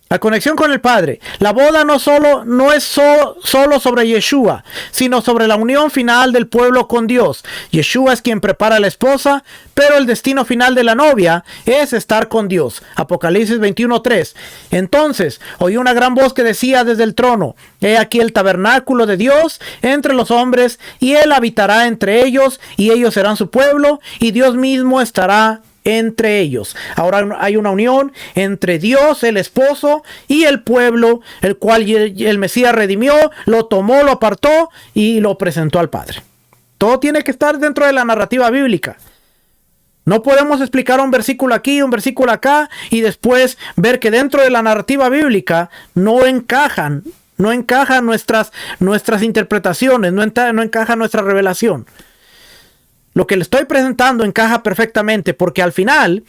La conexión con el Padre. La boda no es solo sobre Yeshua, sino sobre la unión final del pueblo con Dios. Yeshua es quien prepara a la esposa, pero el destino final de la novia es estar con Dios. Apocalipsis 21:3. Entonces oí una gran voz que decía desde el trono, he aquí el tabernáculo de Dios entre los hombres, y él habitará entre ellos, y ellos serán su pueblo, y Dios mismo estará entre ellos. Ahora hay una unión entre Dios, el esposo, y el pueblo, el cual el Mesías redimió, lo tomó, lo apartó y lo presentó al Padre. Todo tiene que estar dentro de la narrativa bíblica. No podemos explicar un versículo aquí, un versículo acá, y después ver que dentro de la narrativa bíblica no encajan nuestras interpretaciones, no encaja nuestra revelación. Lo que le estoy presentando encaja perfectamente, porque al final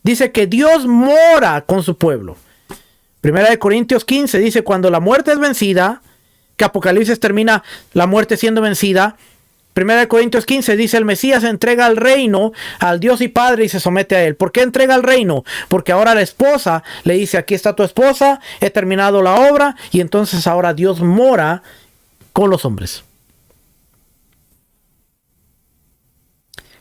dice que Dios mora con su pueblo. Primera de Corintios 15 dice, cuando la muerte es vencida, que Apocalipsis termina la muerte siendo vencida. Primera de Corintios 15 dice, el Mesías entrega el reino al Dios y Padre y se somete a él. ¿Por qué entrega el reino? Porque ahora la esposa le dice, aquí está tu esposa, he terminado la obra, y entonces ahora Dios mora con los hombres.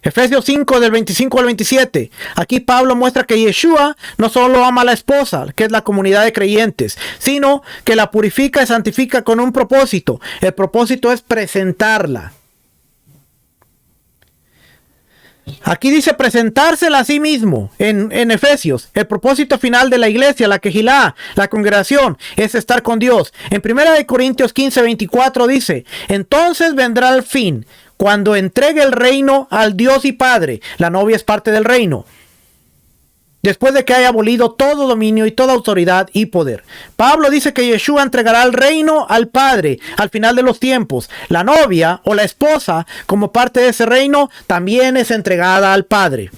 Efesios 5 del 25 al 27. Aquí Pablo muestra que Yeshua no solo ama a la esposa, que es la comunidad de creyentes, sino que la purifica y santifica con un propósito. El propósito es presentarla. Aquí dice presentársela a sí mismo en Efesios. El propósito final de la iglesia, la quejilá, la congregación, es estar con Dios. En 1 Corintios 15, 24 dice, entonces vendrá el fin, cuando entregue el reino al Dios y Padre. La novia es parte del reino, después de que haya abolido todo dominio y toda autoridad y poder. Pablo dice que Yeshua entregará el reino al Padre al final de los tiempos. La novia o la esposa, como parte de ese reino, también es entregada al Padre.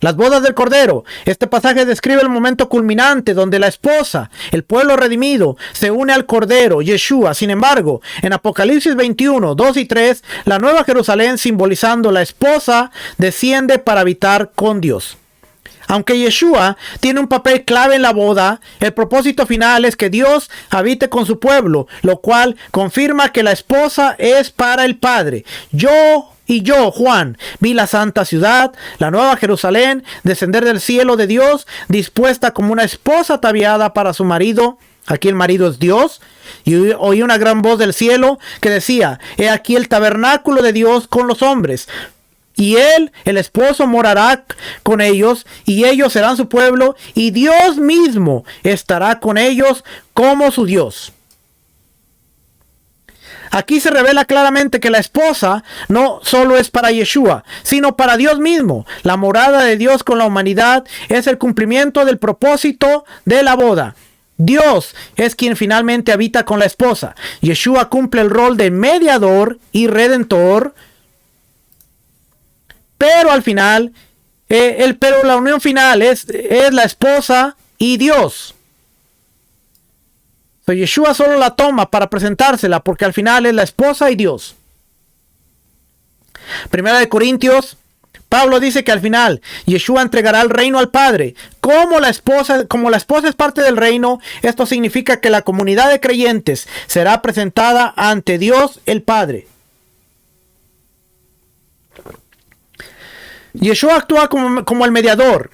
Las bodas del Cordero. Este pasaje describe el momento culminante donde la esposa, el pueblo redimido, se une al Cordero, Yeshua. Sin embargo, en Apocalipsis 21, 2 y 3, la Nueva Jerusalén, simbolizando la esposa, desciende para habitar con Dios. Aunque Yeshua tiene un papel clave en la boda, el propósito final es que Dios habite con su pueblo, lo cual confirma que la esposa es para el Padre. Yo, Juan, vi la santa ciudad, la nueva Jerusalén, descender del cielo de Dios, dispuesta como una esposa ataviada para su marido. Aquí el marido es Dios. Y oí una gran voz del cielo que decía: he aquí el tabernáculo de Dios con los hombres. Y él, el esposo, morará con ellos, y ellos serán su pueblo, y Dios mismo estará con ellos como su Dios. Aquí se revela claramente que la esposa no solo es para Yeshua, sino para Dios mismo. La morada de Dios con la humanidad es el cumplimiento del propósito de la boda. Dios es quien finalmente habita con la esposa. Yeshua cumple el rol de mediador y redentor. Pero al final, la unión final es la esposa y Dios. So, Yeshua solo la toma para presentársela, porque al final es la esposa y Dios. Primera de Corintios, Pablo dice que al final Yeshua entregará el reino al Padre. Como la esposa es parte del reino, esto significa que la comunidad de creyentes será presentada ante Dios el Padre. Yeshua actúa como el mediador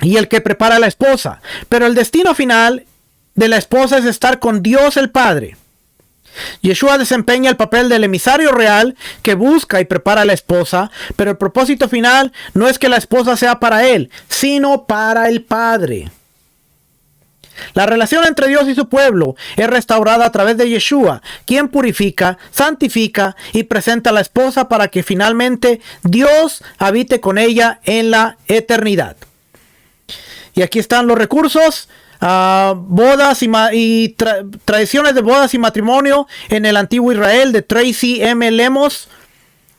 y el que prepara a la esposa, pero el destino final de la esposa es estar con Dios el Padre. Yeshua desempeña el papel del emisario real que busca y prepara a la esposa, pero el propósito final no es que la esposa sea para él, sino para el Padre. La relación entre Dios y su pueblo es restaurada a través de Yeshua, quien purifica, santifica y presenta a la esposa para que finalmente Dios habite con ella en la eternidad. Y aquí están los recursos: bodas y tradiciones de bodas y matrimonio en el antiguo Israel, de Tracy M. Lemos.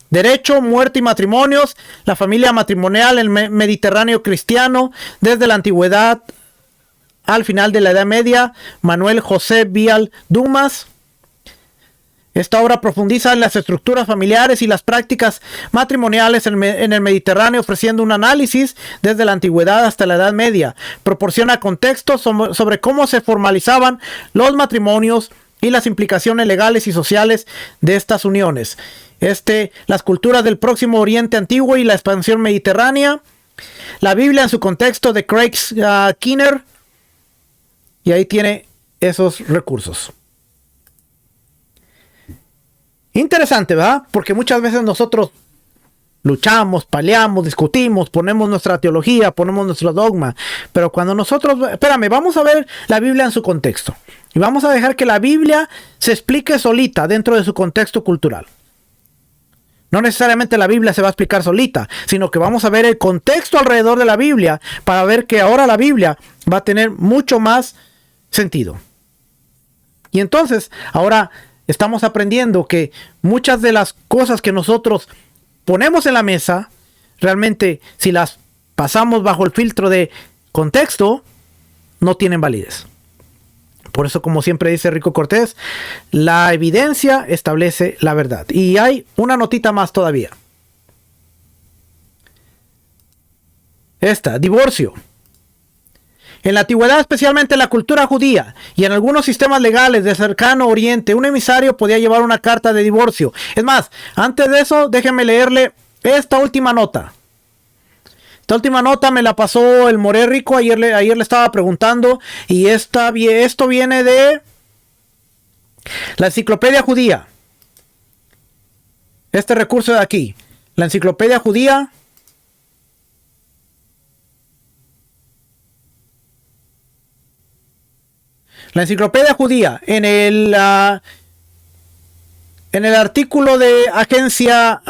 Derecho, muerte y matrimonios, la familia matrimonial en el Mediterráneo cristiano desde la antigüedad al final de la Edad Media, Manuel José Vial Dumas. Esta obra profundiza en las estructuras familiares y las prácticas matrimoniales en el Mediterráneo, ofreciendo un análisis desde la antigüedad hasta la Edad Media. Proporciona contextos sobre cómo se formalizaban los matrimonios y las implicaciones legales y sociales de estas uniones. Las culturas del Próximo Oriente Antiguo y la expansión mediterránea. La Biblia en su contexto, de Craig Keener. Y ahí tiene esos recursos. Interesante, ¿verdad? Porque muchas veces nosotros luchamos, peleamos, discutimos, ponemos nuestra teología, ponemos nuestro dogma. Pero cuando nosotros... vamos a ver la Biblia en su contexto. Y vamos a dejar que la Biblia se explique solita dentro de su contexto cultural. No necesariamente la Biblia se va a explicar solita, sino que vamos a ver el contexto alrededor de la Biblia para ver que ahora la Biblia va a tener mucho más sentido. Y entonces ahora estamos aprendiendo que muchas de las cosas que nosotros ponemos en la mesa, realmente si las pasamos bajo el filtro de contexto, no tienen validez. Por eso, como siempre dice Rico Cortés, la evidencia establece la verdad. Y hay una notita más todavía. Divorcio. En la antigüedad, especialmente en la cultura judía y en algunos sistemas legales del cercano oriente, un emisario podía llevar una carta de divorcio. Es más, antes de eso, déjenme leerle esta última nota. Esta última nota me la pasó el More Rico. Ayer le estaba preguntando. Y esto viene de la Enciclopedia Judía. Este recurso de aquí. La Enciclopedia Judía. La Enciclopedia Judía. En el artículo de agencia.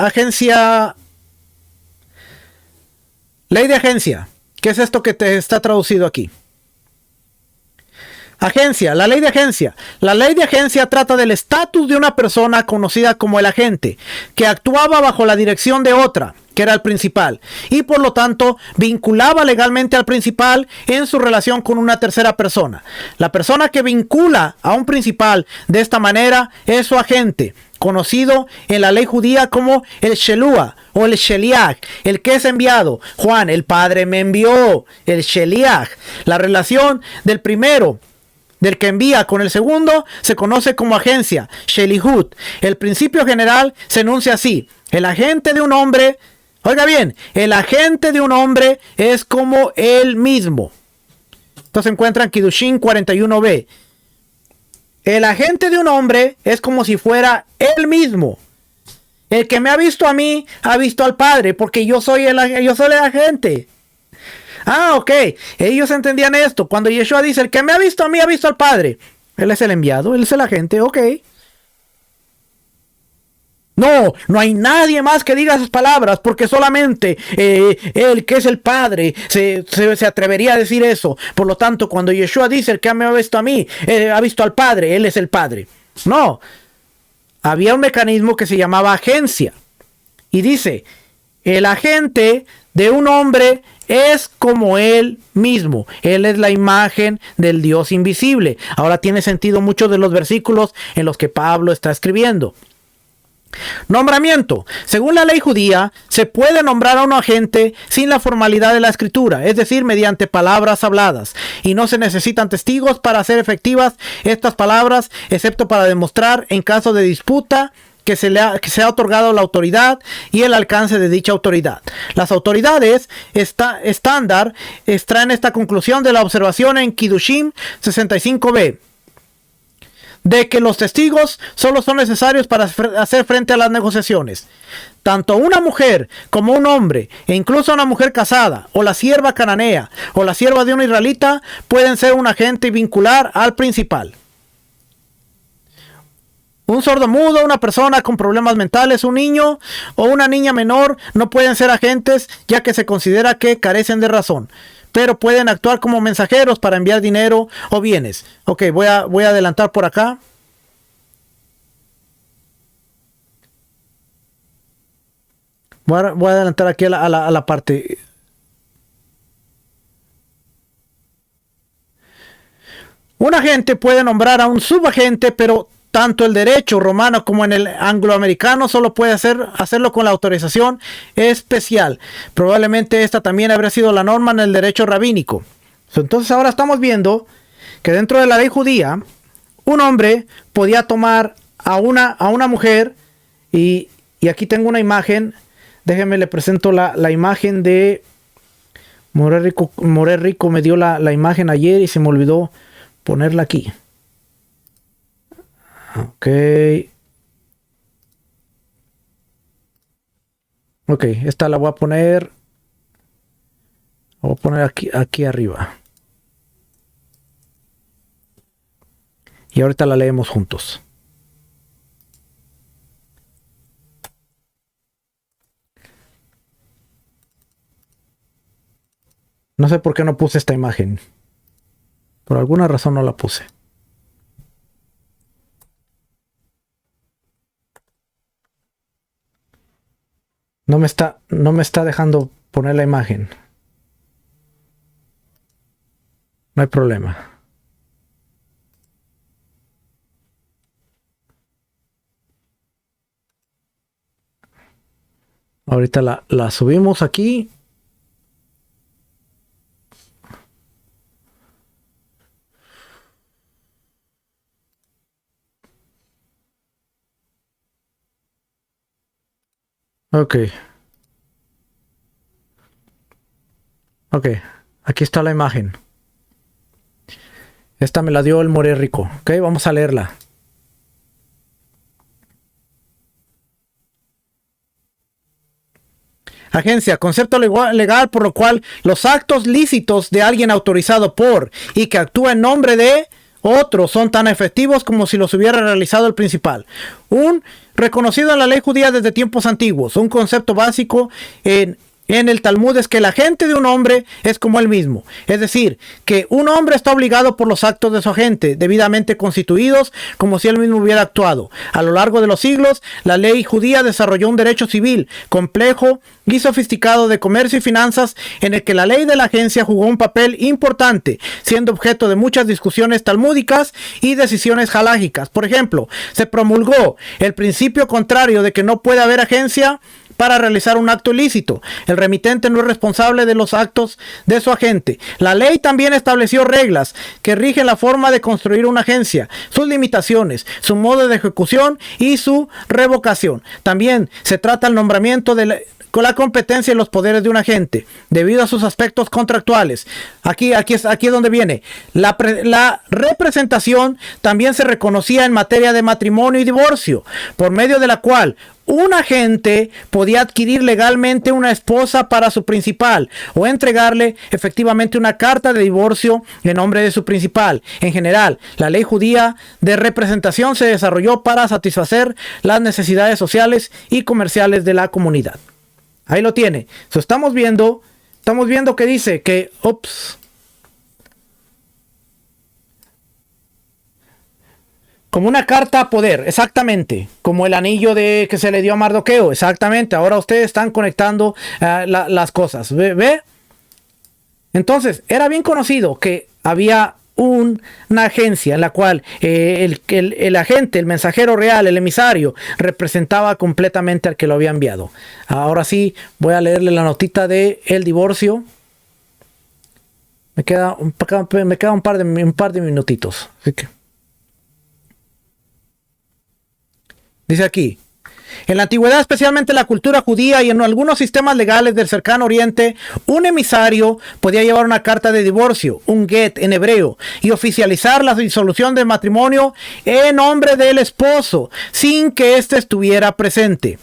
Ley de agencia. ¿Qué es esto que te está traducido aquí? Agencia, la ley de agencia. La ley de agencia trata del estatus de una persona conocida como el agente, que actuaba bajo la dirección de otra. que era el principal, y por lo tanto vinculaba legalmente al principal en su relación con una tercera persona. La persona que vincula a un principal de esta manera es su agente, conocido en la ley judía como el Shelua o el Sheliach, el que es enviado. Juan, el Padre me envió, el Sheliach. La relación del primero, del que envía, con el segundo se conoce como agencia, Shelihut. El principio general se enuncia así: el agente de un hombre, oiga bien, el agente de un hombre es como él mismo. Esto se encuentra en Kiddushin 41b. El agente de un hombre es como si fuera él mismo. El que me ha visto a mí, ha visto al Padre, porque yo soy el agente. Ah, ok. Ellos entendían esto. Cuando Yeshua dice, el que me ha visto a mí, ha visto al Padre. Él es el enviado, él es el agente, ok. No hay nadie más que diga esas palabras, porque solamente él, que es el Padre, se atrevería a decir eso. Por lo tanto, cuando Yeshua dice, el que me ha visto a mí, ha visto al Padre, él es el Padre. No, había un mecanismo que se llamaba agencia. Y dice, el agente de un hombre es como él mismo. Él es la imagen del Dios invisible. Ahora tiene sentido muchos de los versículos en los que Pablo está escribiendo. Nombramiento. Según la ley judía, se puede nombrar a un agente sin la formalidad de la escritura, es decir, mediante palabras habladas, y no se necesitan testigos para hacer efectivas estas palabras, excepto para demostrar en caso de disputa que se ha otorgado la autoridad y el alcance de dicha autoridad. Las autoridades estándar extraen esta conclusión de la observación en Kiddushin 65b. De que los testigos solo son necesarios para hacer frente a las negociaciones. Tanto una mujer como un hombre, e incluso una mujer casada, o la sierva cananea, o la sierva de un israelita, pueden ser un agente vincular al principal. Un sordomudo, una persona con problemas mentales, un niño o una niña menor no pueden ser agentes, ya que se considera que carecen de razón, pero pueden actuar como mensajeros para enviar dinero o bienes. Ok, voy a adelantar por acá. Voy a adelantar aquí a la parte. Un agente puede nombrar a un subagente, pero tanto el derecho romano como en el angloamericano solo puede hacerlo con la autorización especial. Probablemente esta también habría sido la norma en el derecho rabínico. Entonces ahora estamos viendo que dentro de la ley judía, un hombre podía tomar a una mujer, y aquí tengo una imagen. Déjenme le presento la imagen de More Rico me dio la imagen ayer y se me olvidó ponerla aquí. Ok. Ok, esta la voy a poner. Aquí arriba. Y ahorita la leemos juntos. No sé por qué no puse esta imagen. Por alguna razón no la puse. No me está dejando poner la imagen. No hay problema. Ahorita la subimos aquí. Ok. Ok, aquí está la imagen. Esta me la dio el More Rico. Ok, vamos a leerla. Agencia, concepto legal por lo cual los actos lícitos de alguien autorizado por y que actúa en nombre de otros son tan efectivos como si los hubiera realizado el principal. Reconocido en la ley judía desde tiempos antiguos, un concepto básico en en el Talmud es que la agente de un hombre es como él mismo. Es decir, que un hombre está obligado por los actos de su agente, debidamente constituidos, como si él mismo hubiera actuado. A lo largo de los siglos, la ley judía desarrolló un derecho civil complejo y sofisticado de comercio y finanzas, en el que la ley de la agencia jugó un papel importante, siendo objeto de muchas discusiones talmúdicas y decisiones halágicas. Por ejemplo, se promulgó el principio contrario de que no puede haber agencia para realizar un acto ilícito. El remitente no es responsable de los actos de su agente. La ley también estableció reglas que rigen la forma de construir una agencia, sus limitaciones, su modo de ejecución y su revocación. También se trata el nombramiento con la competencia y los poderes de un agente, debido a sus aspectos contractuales. Aquí es donde viene. La representación también se reconocía en materia de matrimonio y divorcio, por medio de la cual un agente podía adquirir legalmente una esposa para su principal o entregarle efectivamente una carta de divorcio en nombre de su principal. En general, la ley judía de representación se desarrolló para satisfacer las necesidades sociales y comerciales de la comunidad. Ahí lo tiene. Estamos viendo que dice que, como una carta a poder, exactamente, como el anillo que se le dio a Mardoqueo, exactamente. Ahora ustedes están conectando las cosas, ¿ve? Entonces, era bien conocido que había una agencia en la cual el agente, el mensajero real, el emisario, representaba completamente al que lo había enviado. Ahora sí, voy a leerle la notita de el divorcio. Me queda un par de minutitos. Así que dice aquí: en la antigüedad, especialmente en la cultura judía y en algunos sistemas legales del cercano oriente, un emisario podía llevar una carta de divorcio, un get en hebreo, y oficializar la disolución del matrimonio en nombre del esposo, sin que éste estuviera presente.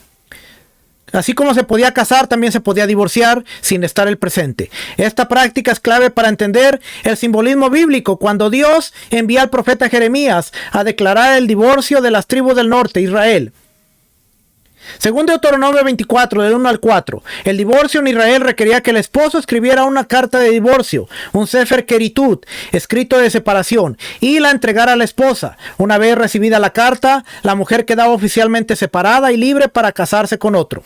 Así como se podía casar, también se podía divorciar sin estar el presente. Esta práctica es clave para entender el simbolismo bíblico cuando Dios envía al profeta Jeremías a declarar el divorcio de las tribus del norte, Israel. Según Deuteronomio 24, del 1 al 4, el divorcio en Israel requería que el esposo escribiera una carta de divorcio, un Sefer Keritut, escrito de separación, y la entregara a la esposa. Una vez recibida la carta, la mujer quedaba oficialmente separada y libre para casarse con otro.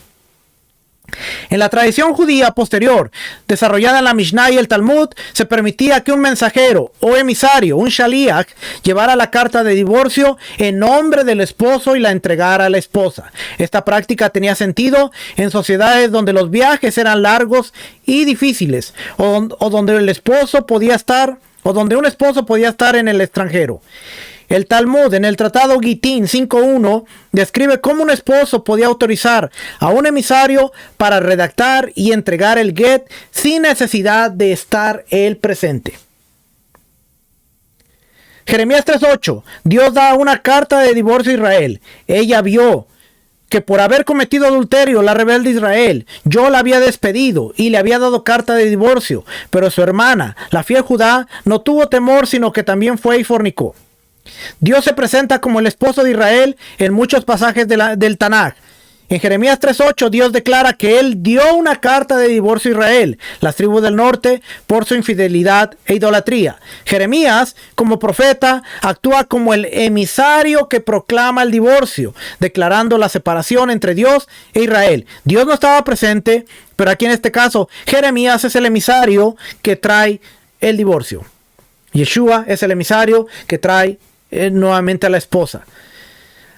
En la tradición judía posterior, desarrollada en la Mishnah y el Talmud, se permitía que un mensajero o emisario, un shaliach, llevara la carta de divorcio en nombre del esposo y la entregara a la esposa. Esta práctica tenía sentido en sociedades donde los viajes eran largos y difíciles, o donde un esposo podía estar en el extranjero. El Talmud, en el Tratado Gitín 5.1, describe cómo un esposo podía autorizar a un emisario para redactar y entregar el get sin necesidad de estar él presente. Jeremías 3.8. Dios da una carta de divorcio a Israel. Ella vio que por haber cometido adulterio la rebelde Israel, yo la había despedido y le había dado carta de divorcio, pero su hermana, la fiel Judá, no tuvo temor, sino que también fue y fornicó. Dios se presenta como el esposo de Israel en muchos pasajes del Tanaj. En Jeremías 3.8, Dios declara que Él dio una carta de divorcio a Israel, las tribus del norte, por su infidelidad e idolatría. Jeremías, como profeta, actúa como el emisario que proclama el divorcio, declarando la separación entre Dios e Israel. Dios no estaba presente, pero aquí en este caso, Jeremías es el emisario que trae el divorcio. Yeshua es el emisario que trae nuevamente a la esposa.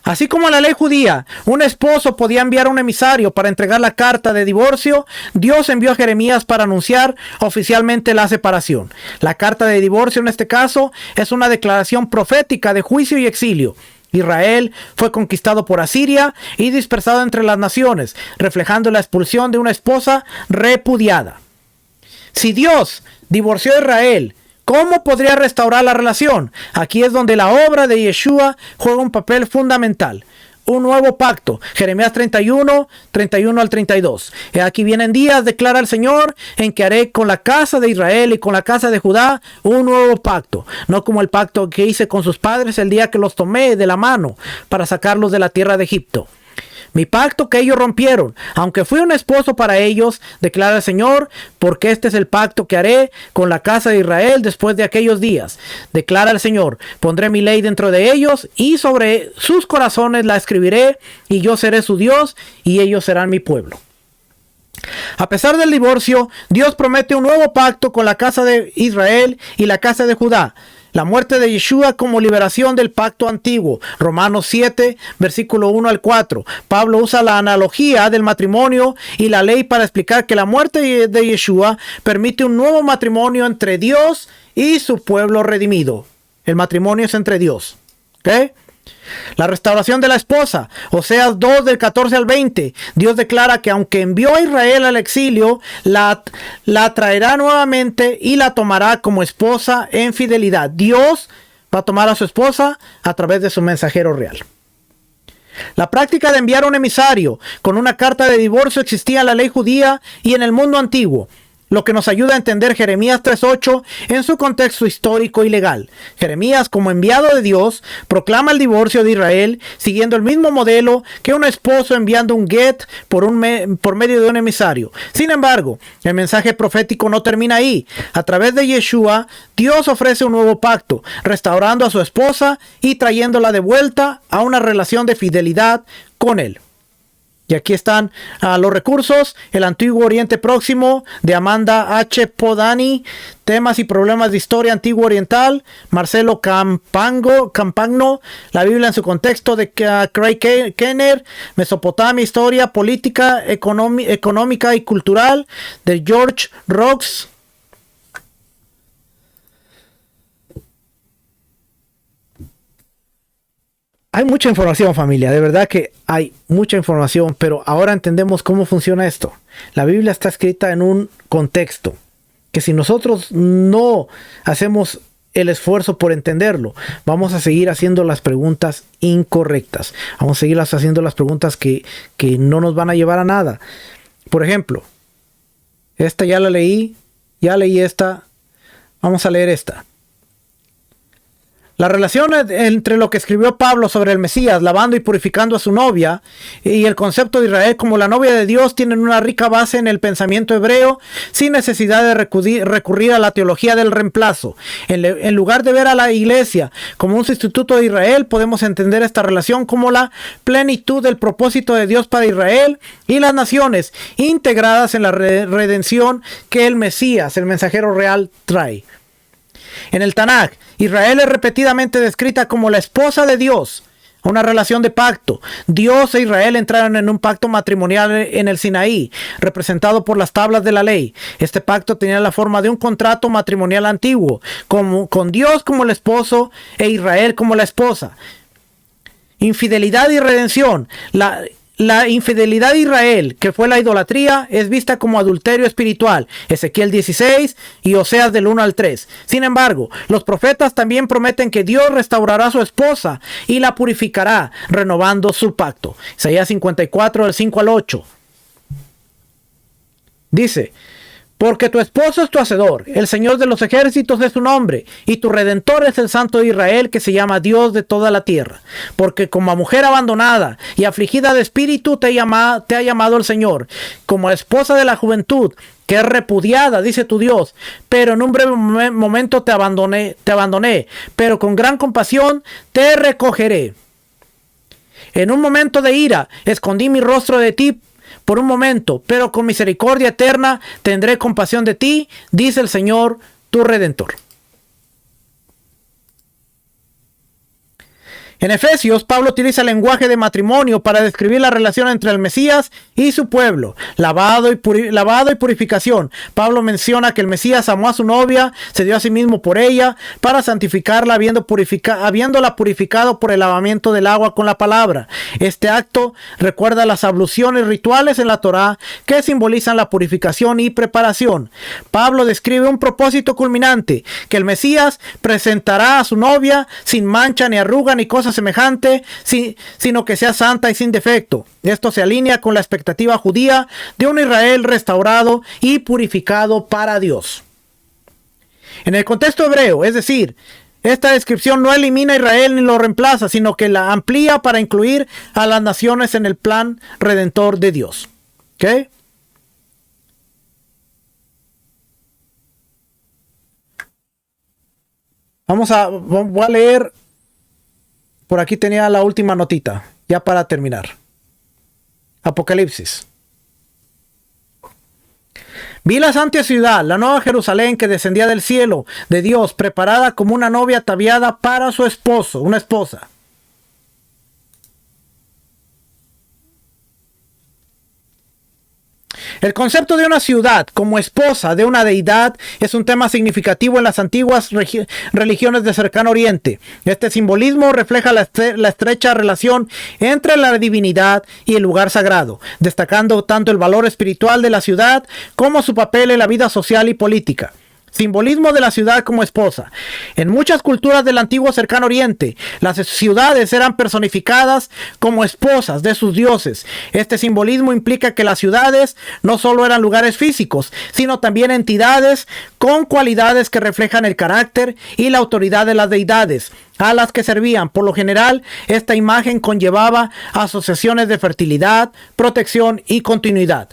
Así como en la ley judía, un esposo podía enviar a un emisario para entregar la carta de divorcio, Dios envió a Jeremías para anunciar oficialmente la separación. La carta de divorcio en este caso es una declaración profética de juicio y exilio. Israel fue conquistado por Asiria y dispersado entre las naciones, reflejando la expulsión de una esposa repudiada. Si Dios divorció a Israel, ¿cómo podría restaurar la relación? Aquí es donde la obra de Yeshua juega un papel fundamental. Un nuevo pacto. Jeremías 31 al 32. Aquí vienen días, declara el Señor, en que haré con la casa de Israel y con la casa de Judá un nuevo pacto. No como el pacto que hice con sus padres el día que los tomé de la mano para sacarlos de la tierra de Egipto. mi pacto que ellos rompieron, aunque fui un esposo para ellos, declara el Señor, porque este es el pacto que haré con la casa de Israel después de aquellos días. Declara el Señor, pondré mi ley dentro de ellos y sobre sus corazones la escribiré, y yo seré su Dios y ellos serán mi pueblo. A pesar del divorcio, Dios promete un nuevo pacto con la casa de Israel y la casa de Judá. La muerte de Yeshua como liberación del pacto antiguo. Romanos 7, versículo 1 al 4. Pablo usa la analogía del matrimonio y la ley para explicar que la muerte de Yeshua permite un nuevo matrimonio entre Dios y su pueblo redimido. El matrimonio es entre Dios. ¿Ok? La restauración de la esposa, Oseas 2 del 14 al 20. Dios declara que aunque envió a Israel al exilio, la traerá nuevamente y la tomará como esposa en fidelidad. Dios va a tomar a su esposa a través de su mensajero real. La práctica de enviar un emisario con una carta de divorcio existía en la ley judía y en el mundo antiguo, lo que nos ayuda a entender Jeremías 3:8 en su contexto histórico y legal. Jeremías, como enviado de Dios, proclama el divorcio de Israel siguiendo el mismo modelo que un esposo enviando un get por medio de un emisario. Sin embargo, el mensaje profético no termina ahí. A través de Yeshua, Dios ofrece un nuevo pacto, restaurando a su esposa y trayéndola de vuelta a una relación de fidelidad con él. Y aquí están los recursos: El Antiguo Oriente Próximo de Amanda H. Podani, Temas y Problemas de Historia Antiguo Oriental, Marcelo Campagno, La Biblia en su contexto de Craig Kenner, Mesopotamia, Historia, Política, Económica y Cultural de George Rogers. Hay mucha información, familia, de verdad que hay mucha información, pero ahora entendemos cómo funciona esto. La Biblia está escrita en un contexto que si nosotros no hacemos el esfuerzo por entenderlo, vamos a seguir haciendo las preguntas incorrectas. Vamos a seguir haciendo las preguntas que no nos van a llevar a nada. Por ejemplo, esta ya la leí, ya leí esta, vamos a leer esta. La relación entre lo que escribió Pablo sobre el Mesías, lavando y purificando a su novia, y el concepto de Israel como la novia de Dios tienen una rica base en el pensamiento hebreo, sin necesidad de recurrir a la teología del reemplazo. En lugar de ver a la iglesia como un sustituto de Israel, podemos entender esta relación como la plenitud del propósito de Dios para Israel y las naciones, integradas en la redención que el Mesías, el mensajero real, trae. En el Tanaj, Israel es repetidamente descrita como la esposa de Dios, una relación de pacto. Dios e Israel entraron en un pacto matrimonial en el Sinaí, representado por las tablas de la ley. Este pacto tenía la forma de un contrato matrimonial antiguo, con Dios como el esposo e Israel como la esposa. Infidelidad y redención. La infidelidad de Israel, que fue la idolatría, es vista como adulterio espiritual. Ezequiel 16 y Oseas del 1 al 3. Sin embargo, los profetas también prometen que Dios restaurará a su esposa y la purificará, renovando su pacto. Isaías 54 del 5 al 8. Dice: porque tu esposo es tu hacedor, el Señor de los ejércitos es su nombre, y tu Redentor es el Santo de Israel, que se llama Dios de toda la tierra. Porque como a mujer abandonada y afligida de espíritu te ha llamado el Señor, como a esposa de la juventud, que es repudiada, dice tu Dios. Pero en un breve momento te abandoné, pero con gran compasión te recogeré. En un momento de ira escondí mi rostro de ti por un momento, pero con misericordia eterna tendré compasión de ti, dice el Señor, tu Redentor. En Efesios, Pablo utiliza el lenguaje de matrimonio para describir la relación entre el Mesías y su pueblo, lavado y purificación. Pablo menciona que el Mesías amó a su novia, se dio a sí mismo por ella, para santificarla, habiéndola purificado por el lavamiento del agua con la palabra. Este acto recuerda las abluciones rituales en la Torá que simbolizan la purificación y preparación. Pablo describe un propósito culminante, que el Mesías presentará a su novia sin mancha ni arruga ni cosa semejante, sino que sea santa y sin defecto. Esto se alinea con la expectativa judía de un Israel restaurado y purificado para Dios. En el contexto hebreo, es decir, esta descripción no elimina a Israel ni lo reemplaza, sino que la amplía para incluir a las naciones en el plan redentor de Dios. ¿Ok? Voy a leer, por aquí tenía la última notita, ya para terminar. Apocalipsis. Vi la santa ciudad, la nueva Jerusalén que descendía del cielo de Dios, preparada como una novia ataviada para su esposo, una esposa. El concepto de una ciudad como esposa de una deidad es un tema significativo en las antiguas religiones de Cercano Oriente. Este simbolismo refleja la estrecha relación entre la divinidad y el lugar sagrado, destacando tanto el valor espiritual de la ciudad como su papel en la vida social y política. Simbolismo de la ciudad como esposa. En muchas culturas del antiguo Cercano Oriente, las ciudades eran personificadas como esposas de sus dioses. Este simbolismo implica que las ciudades no solo eran lugares físicos, sino también entidades con cualidades que reflejan el carácter y la autoridad de las deidades a las que servían. Por lo general, esta imagen conllevaba asociaciones de fertilidad, protección y continuidad.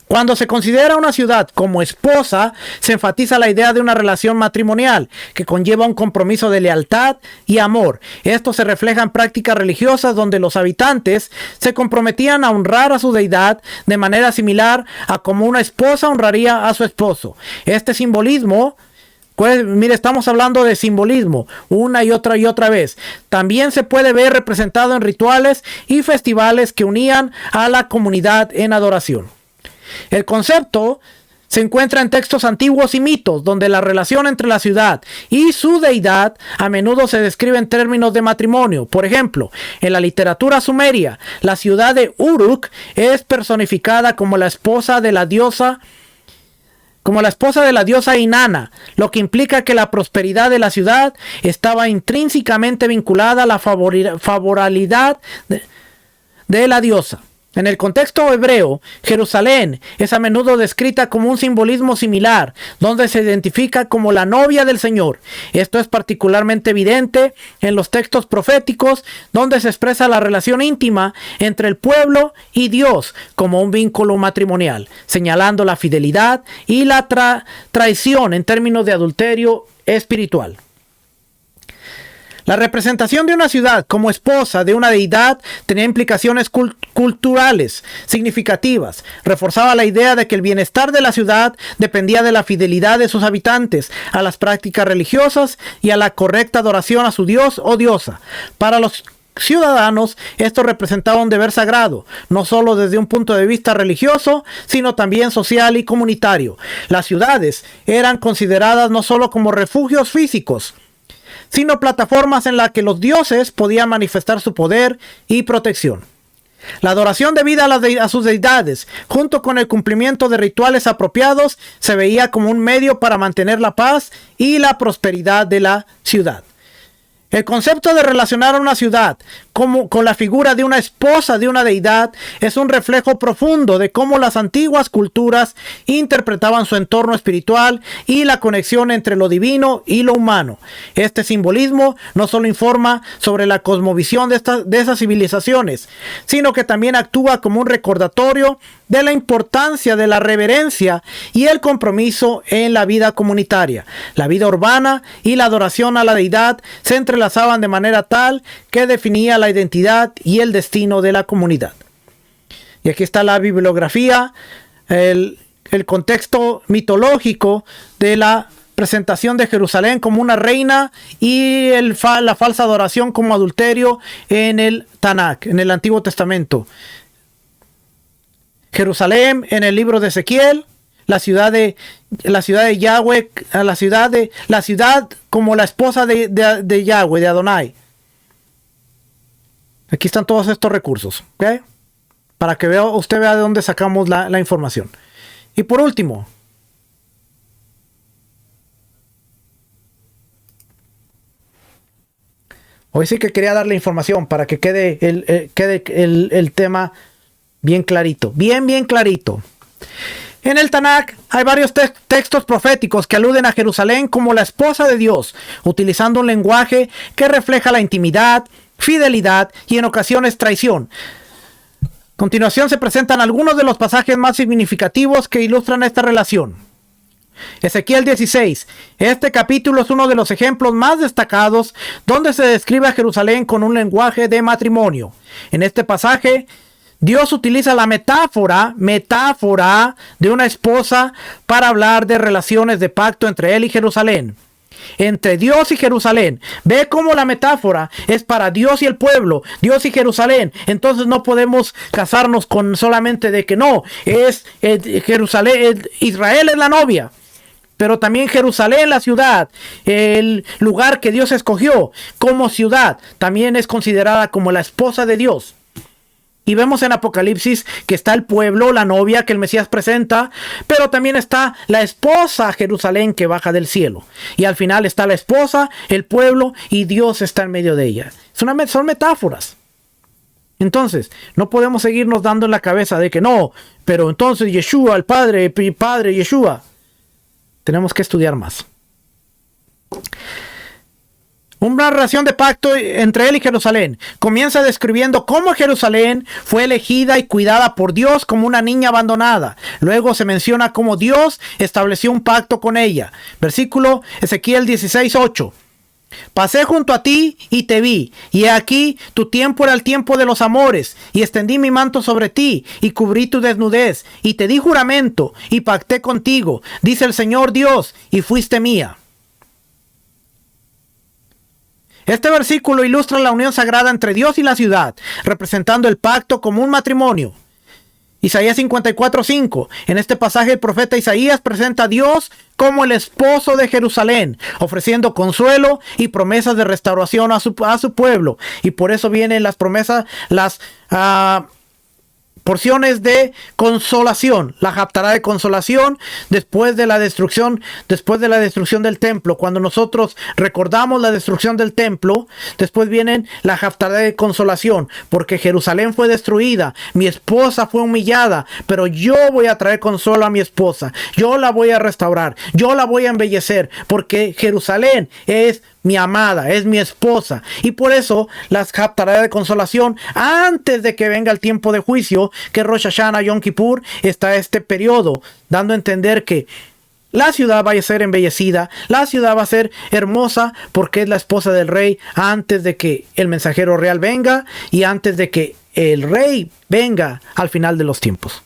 Cuando se considera una ciudad como esposa, se enfatiza la idea de una relación matrimonial que conlleva un compromiso de lealtad y amor. Esto se refleja en prácticas religiosas donde los habitantes se comprometían a honrar a su deidad de manera similar a como una esposa honraría a su esposo. Este simbolismo, pues, mire, estamos hablando de simbolismo una y otra vez. También se puede ver representado en rituales y festivales que unían a la comunidad en adoración. El concepto se encuentra en textos antiguos y mitos, donde la relación entre la ciudad y su deidad a menudo se describe en términos de matrimonio. Por ejemplo, en la literatura sumeria, la ciudad de Uruk es personificada como la esposa de la diosa Inanna, lo que implica que la prosperidad de la ciudad estaba intrínsecamente vinculada a la favorabilidad de la diosa. En el contexto hebreo, Jerusalén es a menudo descrita como un simbolismo similar, donde se identifica como la novia del Señor. Esto es particularmente evidente en los textos proféticos, donde se expresa la relación íntima entre el pueblo y Dios como un vínculo matrimonial, señalando la fidelidad y la traición en términos de adulterio espiritual. La representación de una ciudad como esposa de una deidad tenía implicaciones culturales significativas. Reforzaba la idea de que el bienestar de la ciudad dependía de la fidelidad de sus habitantes a las prácticas religiosas y a la correcta adoración a su dios o diosa. Para los ciudadanos, esto representaba un deber sagrado, no solo desde un punto de vista religioso, sino también social y comunitario. Las ciudades eran consideradas no solo como refugios físicos, sino plataformas en las que los dioses podían manifestar su poder y protección. La adoración debida a sus deidades, junto con el cumplimiento de rituales apropiados, se veía como un medio para mantener la paz y la prosperidad de la ciudad. El concepto de relacionar a una ciudad como con la figura de una esposa de una deidad es un reflejo profundo de cómo las antiguas culturas interpretaban su entorno espiritual y la conexión entre lo divino y lo humano. Este simbolismo no solo informa sobre la cosmovisión de esas civilizaciones, sino que también actúa como un recordatorio de la importancia de la reverencia y el compromiso en la vida comunitaria. La vida urbana y la adoración a la deidad se entrelazaban de manera tal que definía la identidad y el destino de la comunidad. Y aquí está la bibliografía, el contexto mitológico de la presentación de Jerusalén como una reina y la falsa adoración como adulterio en el Tanakh, en el Antiguo Testamento. Jerusalén en el libro de Ezequiel, la ciudad de Yahweh, la ciudad como la esposa de Yahweh, de Adonai. Aquí están todos estos recursos, ¿ok? Para que usted vea de dónde sacamos la información. Y por último, hoy sí que quería darle información para que quede el tema bien clarito, bien clarito. En el Tanakh hay varios textos proféticos que aluden a Jerusalén como la esposa de Dios, utilizando un lenguaje que refleja la intimidad, fidelidad y en ocasiones traición. A continuación se presentan algunos de los pasajes más significativos que ilustran esta relación. Ezequiel 16. Este capítulo es uno de los ejemplos más destacados donde se describe a Jerusalén con un lenguaje de matrimonio. En este pasaje, Dios utiliza la metáfora de una esposa para hablar de relaciones de pacto entre él y Jerusalén. Entre Dios y Jerusalén. Ve cómo la metáfora es para Dios y el pueblo, Dios y Jerusalén. Entonces no podemos casarnos con solamente de que no, es Jerusalén, Israel es la novia. Pero también Jerusalén, la ciudad, el lugar que Dios escogió como ciudad, también es considerada como la esposa de Dios. Y vemos en Apocalipsis que está el pueblo, la novia que el Mesías presenta, pero también está la esposa Jerusalén que baja del cielo. Y al final está la esposa, el pueblo y Dios está en medio de ella. Son metáforas. Entonces, no podemos seguirnos dando en la cabeza de que no, pero entonces Yeshua, el Padre Yeshua. Tenemos que estudiar más. Una relación de pacto entre él y Jerusalén. Comienza describiendo cómo Jerusalén fue elegida y cuidada por Dios como una niña abandonada. Luego se menciona cómo Dios estableció un pacto con ella. Versículo Ezequiel 16:8. Pasé junto a ti y te vi, y he aquí tu tiempo era el tiempo de los amores, y extendí mi manto sobre ti, y cubrí tu desnudez, y te di juramento, y pacté contigo, dice el Señor Dios, y fuiste mía. Este versículo ilustra la unión sagrada entre Dios y la ciudad, representando el pacto como un matrimonio. Isaías 54:5. En este pasaje el profeta Isaías presenta a Dios como el esposo de Jerusalén, ofreciendo consuelo y promesas de restauración a su pueblo. Y por eso vienen las promesas, las porciones de consolación, la haftará de consolación después de la destrucción del templo. Cuando nosotros recordamos la destrucción del templo, después vienen la haftará de consolación, porque Jerusalén fue destruida, mi esposa fue humillada, pero yo voy a traer consuelo a mi esposa, yo la voy a restaurar, yo la voy a embellecer, porque Jerusalén es mi amada, es mi esposa. Y por eso las haftará de consolación, antes de que venga el tiempo de juicio, que Rosh Hashanah, Yom Kippur, está este periodo, dando a entender que la ciudad va a ser embellecida, la ciudad va a ser hermosa, porque es la esposa del rey, antes de que el mensajero real venga y antes de que el rey venga al final de los tiempos.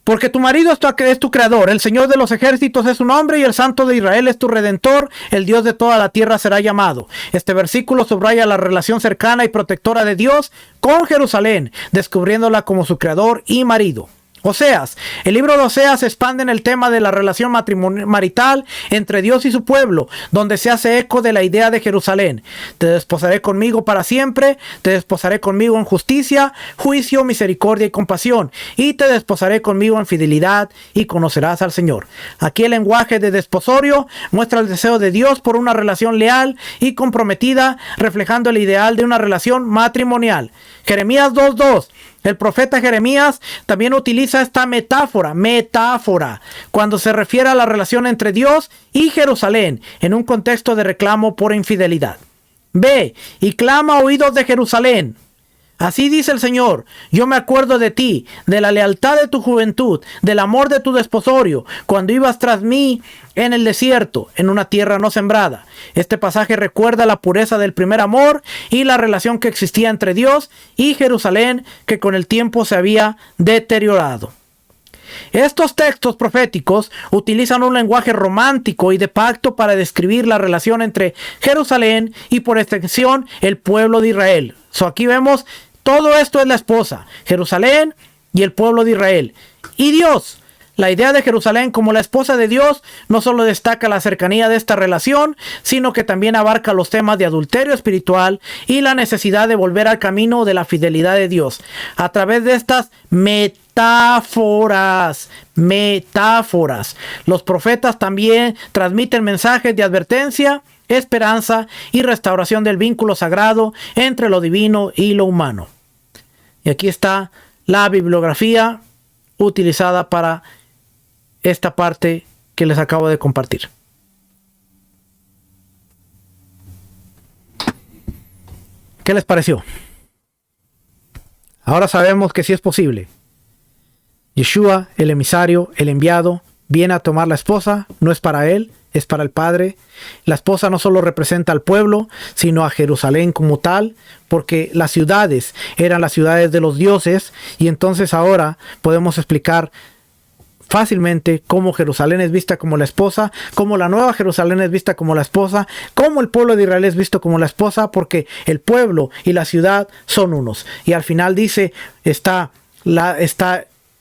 Porque tu marido es tu creador, el Señor de los ejércitos es su nombre y el Santo de Israel es tu redentor, el Dios de toda la tierra será llamado. Este versículo subraya la relación cercana y protectora de Dios con Jerusalén, descubriéndola como su creador y marido. Oseas. El libro de Oseas expande en el tema de la relación marital entre Dios y su pueblo, donde se hace eco de la idea de Jerusalén. Te desposaré conmigo para siempre, te desposaré conmigo en justicia, juicio, misericordia y compasión, y te desposaré conmigo en fidelidad y conocerás al Señor. Aquí el lenguaje de desposorio muestra el deseo de Dios por una relación leal y comprometida, reflejando el ideal de una relación matrimonial. Jeremías 2:2. El profeta Jeremías también utiliza esta metáfora, cuando se refiere a la relación entre Dios y Jerusalén, en un contexto de reclamo por infidelidad. Ve y clama a oídos de Jerusalén. Así dice el Señor, yo me acuerdo de ti, de la lealtad de tu juventud, del amor de tu desposorio, cuando ibas tras mí en el desierto, en una tierra no sembrada. Este pasaje recuerda la pureza del primer amor y la relación que existía entre Dios y Jerusalén, que con el tiempo se había deteriorado. Estos textos proféticos utilizan un lenguaje romántico y de pacto para describir la relación entre Jerusalén y por extensión el pueblo de Israel. Aquí vemos, todo esto es la esposa, Jerusalén y el pueblo de Israel. Y Dios, la idea de Jerusalén como la esposa de Dios no solo destaca la cercanía de esta relación, sino que también abarca los temas de adulterio espiritual y la necesidad de volver al camino de la fidelidad de Dios. A través de estas metáforas. Los profetas también transmiten mensajes de advertencia, esperanza y restauración del vínculo sagrado entre lo divino y lo humano. Y aquí está la bibliografía utilizada para esta parte que les acabo de compartir. ¿Qué les pareció? Ahora sabemos que sí es posible. Yeshua, el emisario, el enviado, viene a tomar la esposa, no es para él, es para el Padre. La esposa no solo representa al pueblo, sino a Jerusalén como tal, porque las ciudades eran las ciudades de los dioses, y entonces ahora podemos explicar fácilmente cómo Jerusalén es vista como la esposa, cómo la nueva Jerusalén es vista como la esposa, cómo el pueblo de Israel es visto como la esposa, porque el pueblo y la ciudad son unos. Y al final dice, está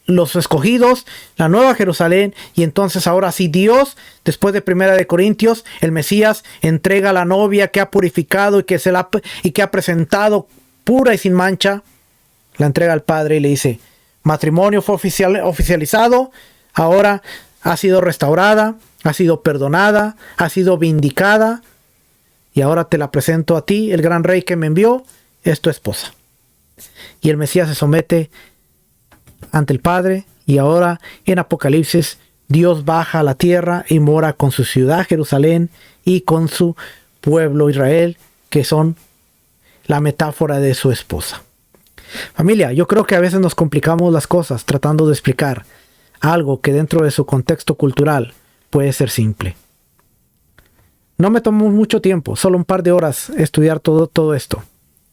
los escogidos, la nueva Jerusalén, y entonces ahora sí Dios, después de Primera de Corintios, el Mesías entrega a la novia que ha purificado y que ha presentado pura y sin mancha, la entrega al Padre y le dice, matrimonio fue oficializado, ahora ha sido restaurada, ha sido perdonada, ha sido vindicada, y ahora te la presento a ti, el gran rey que me envió, es tu esposa. Y el Mesías se somete ante el Padre, y ahora en Apocalipsis Dios baja a la tierra y mora con su ciudad Jerusalén y con su pueblo Israel, que son la metáfora de su esposa. Familia, yo creo que a veces nos complicamos las cosas tratando de explicar algo que dentro de su contexto cultural puede ser simple. No me tomó mucho tiempo, solo un par de horas estudiar todo esto.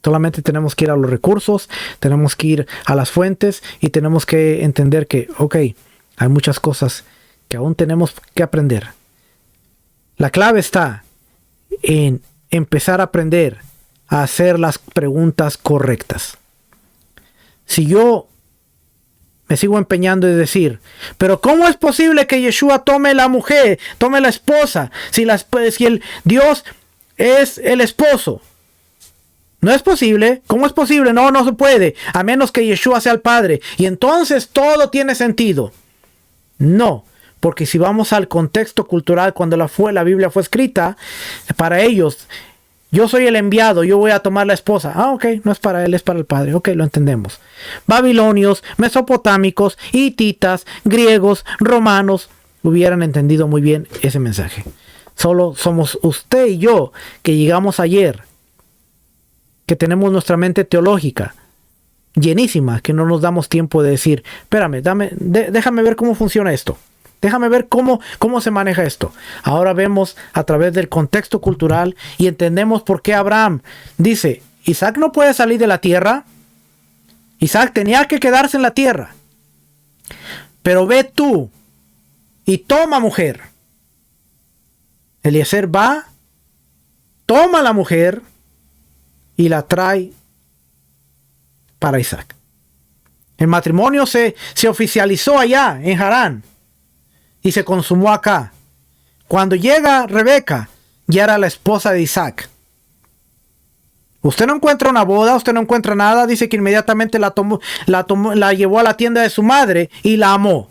Solamente tenemos que ir a los recursos, tenemos que ir a las fuentes y tenemos que entender que, ok, hay muchas cosas que aún tenemos que aprender. La clave está en empezar a aprender a hacer las preguntas correctas. Si yo me sigo empeñando en decir, pero ¿cómo es posible que Yeshua tome la mujer, tome la esposa, si el Dios es el esposo? No es posible. ¿Cómo es posible? No se puede, a menos que Yeshua sea el Padre. Y entonces todo tiene sentido. No, porque si vamos al contexto cultural, cuando la Biblia fue escrita, para ellos, yo soy el enviado, yo voy a tomar la esposa. Ah, ok, no es para él, es para el Padre. Ok, lo entendemos. Babilonios, mesopotámicos, hititas, griegos, romanos, hubieran entendido muy bien ese mensaje. Solo somos usted y yo que llegamos ayer, que tenemos nuestra mente teológica llenísima, que no nos damos tiempo de decir, espérame, déjame ver cómo funciona esto. Déjame ver cómo se maneja esto. Ahora vemos a través del contexto cultural y entendemos por qué Abraham dice, Isaac no puede salir de la tierra. Isaac tenía que quedarse en la tierra. Pero ve tú y toma mujer. Eliezer va, toma la mujer y la trae para Isaac. El matrimonio se oficializó allá en Harán y se consumó acá. Cuando llega Rebeca, ya era la esposa de Isaac. Usted no encuentra una boda, usted no encuentra nada. Dice que inmediatamente la llevó a la tienda de su madre y la amó.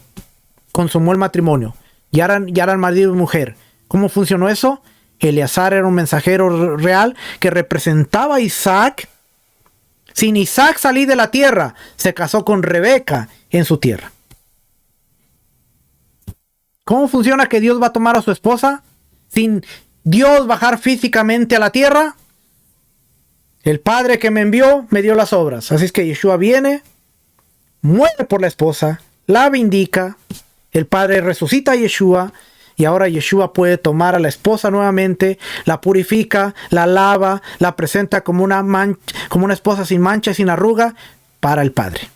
Consumó el matrimonio. Ya eran marido y mujer. ¿Cómo funcionó eso? Eleazar era un mensajero real que representaba a Isaac. Sin Isaac salir de la tierra, se casó con Rebeca en su tierra. ¿Cómo funciona que Dios va a tomar a su esposa sin Dios bajar físicamente a la tierra? El Padre que me envió me dio las obras. Así es que Yeshua viene, muere por la esposa, la vindica, el Padre resucita a Yeshua, y ahora Yeshua puede tomar a la esposa nuevamente, la purifica, la lava, la presenta como una esposa sin mancha y sin arruga para el Padre.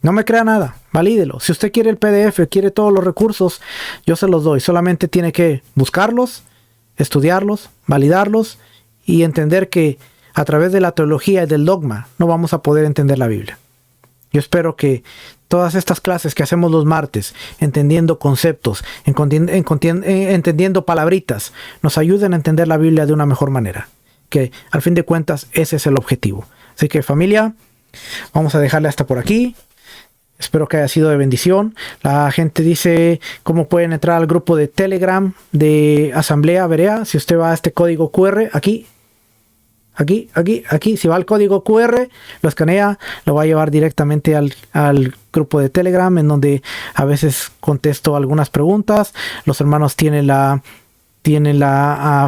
No me crea nada, valídelo. Si usted quiere el PDF, quiere todos los recursos, yo se los doy. Solamente tiene que buscarlos, estudiarlos, validarlos y entender que a través de la teología y del dogma no vamos a poder entender la Biblia. Yo espero que todas estas clases que hacemos los martes, entendiendo conceptos, entendiendo palabritas, nos ayuden a entender la Biblia de una mejor manera. Que al fin de cuentas ese es el objetivo. Así que familia, vamos a dejarle hasta por aquí. Espero que haya sido de bendición. La gente dice cómo pueden entrar al grupo de Telegram de Asamblea Berea. Si usted va a este código QR aquí Aquí, si va al código QR, lo escanea, lo va a llevar directamente al grupo de Telegram, en donde a veces contesto algunas preguntas. Los hermanos tienen la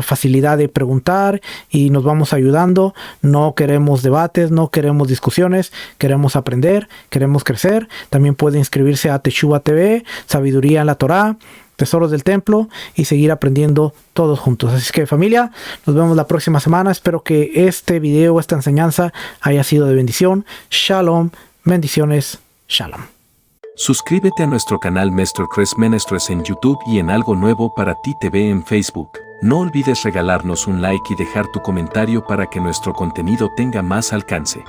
facilidad de preguntar y nos vamos ayudando. No queremos debates, no queremos discusiones, queremos aprender, queremos crecer. También puede inscribirse a Teshuva TV, Sabiduría en la Torá, Tesoros del Templo, y seguir aprendiendo todos juntos. Así que, familia, nos vemos la próxima semana. Espero que este video, esta enseñanza haya sido de bendición. Shalom, bendiciones, shalom. Suscríbete a nuestro canal Maestro Cres Menestres en YouTube y en Algo Nuevo para Ti TV en Facebook. No olvides regalarnos un like y dejar tu comentario para que nuestro contenido tenga más alcance.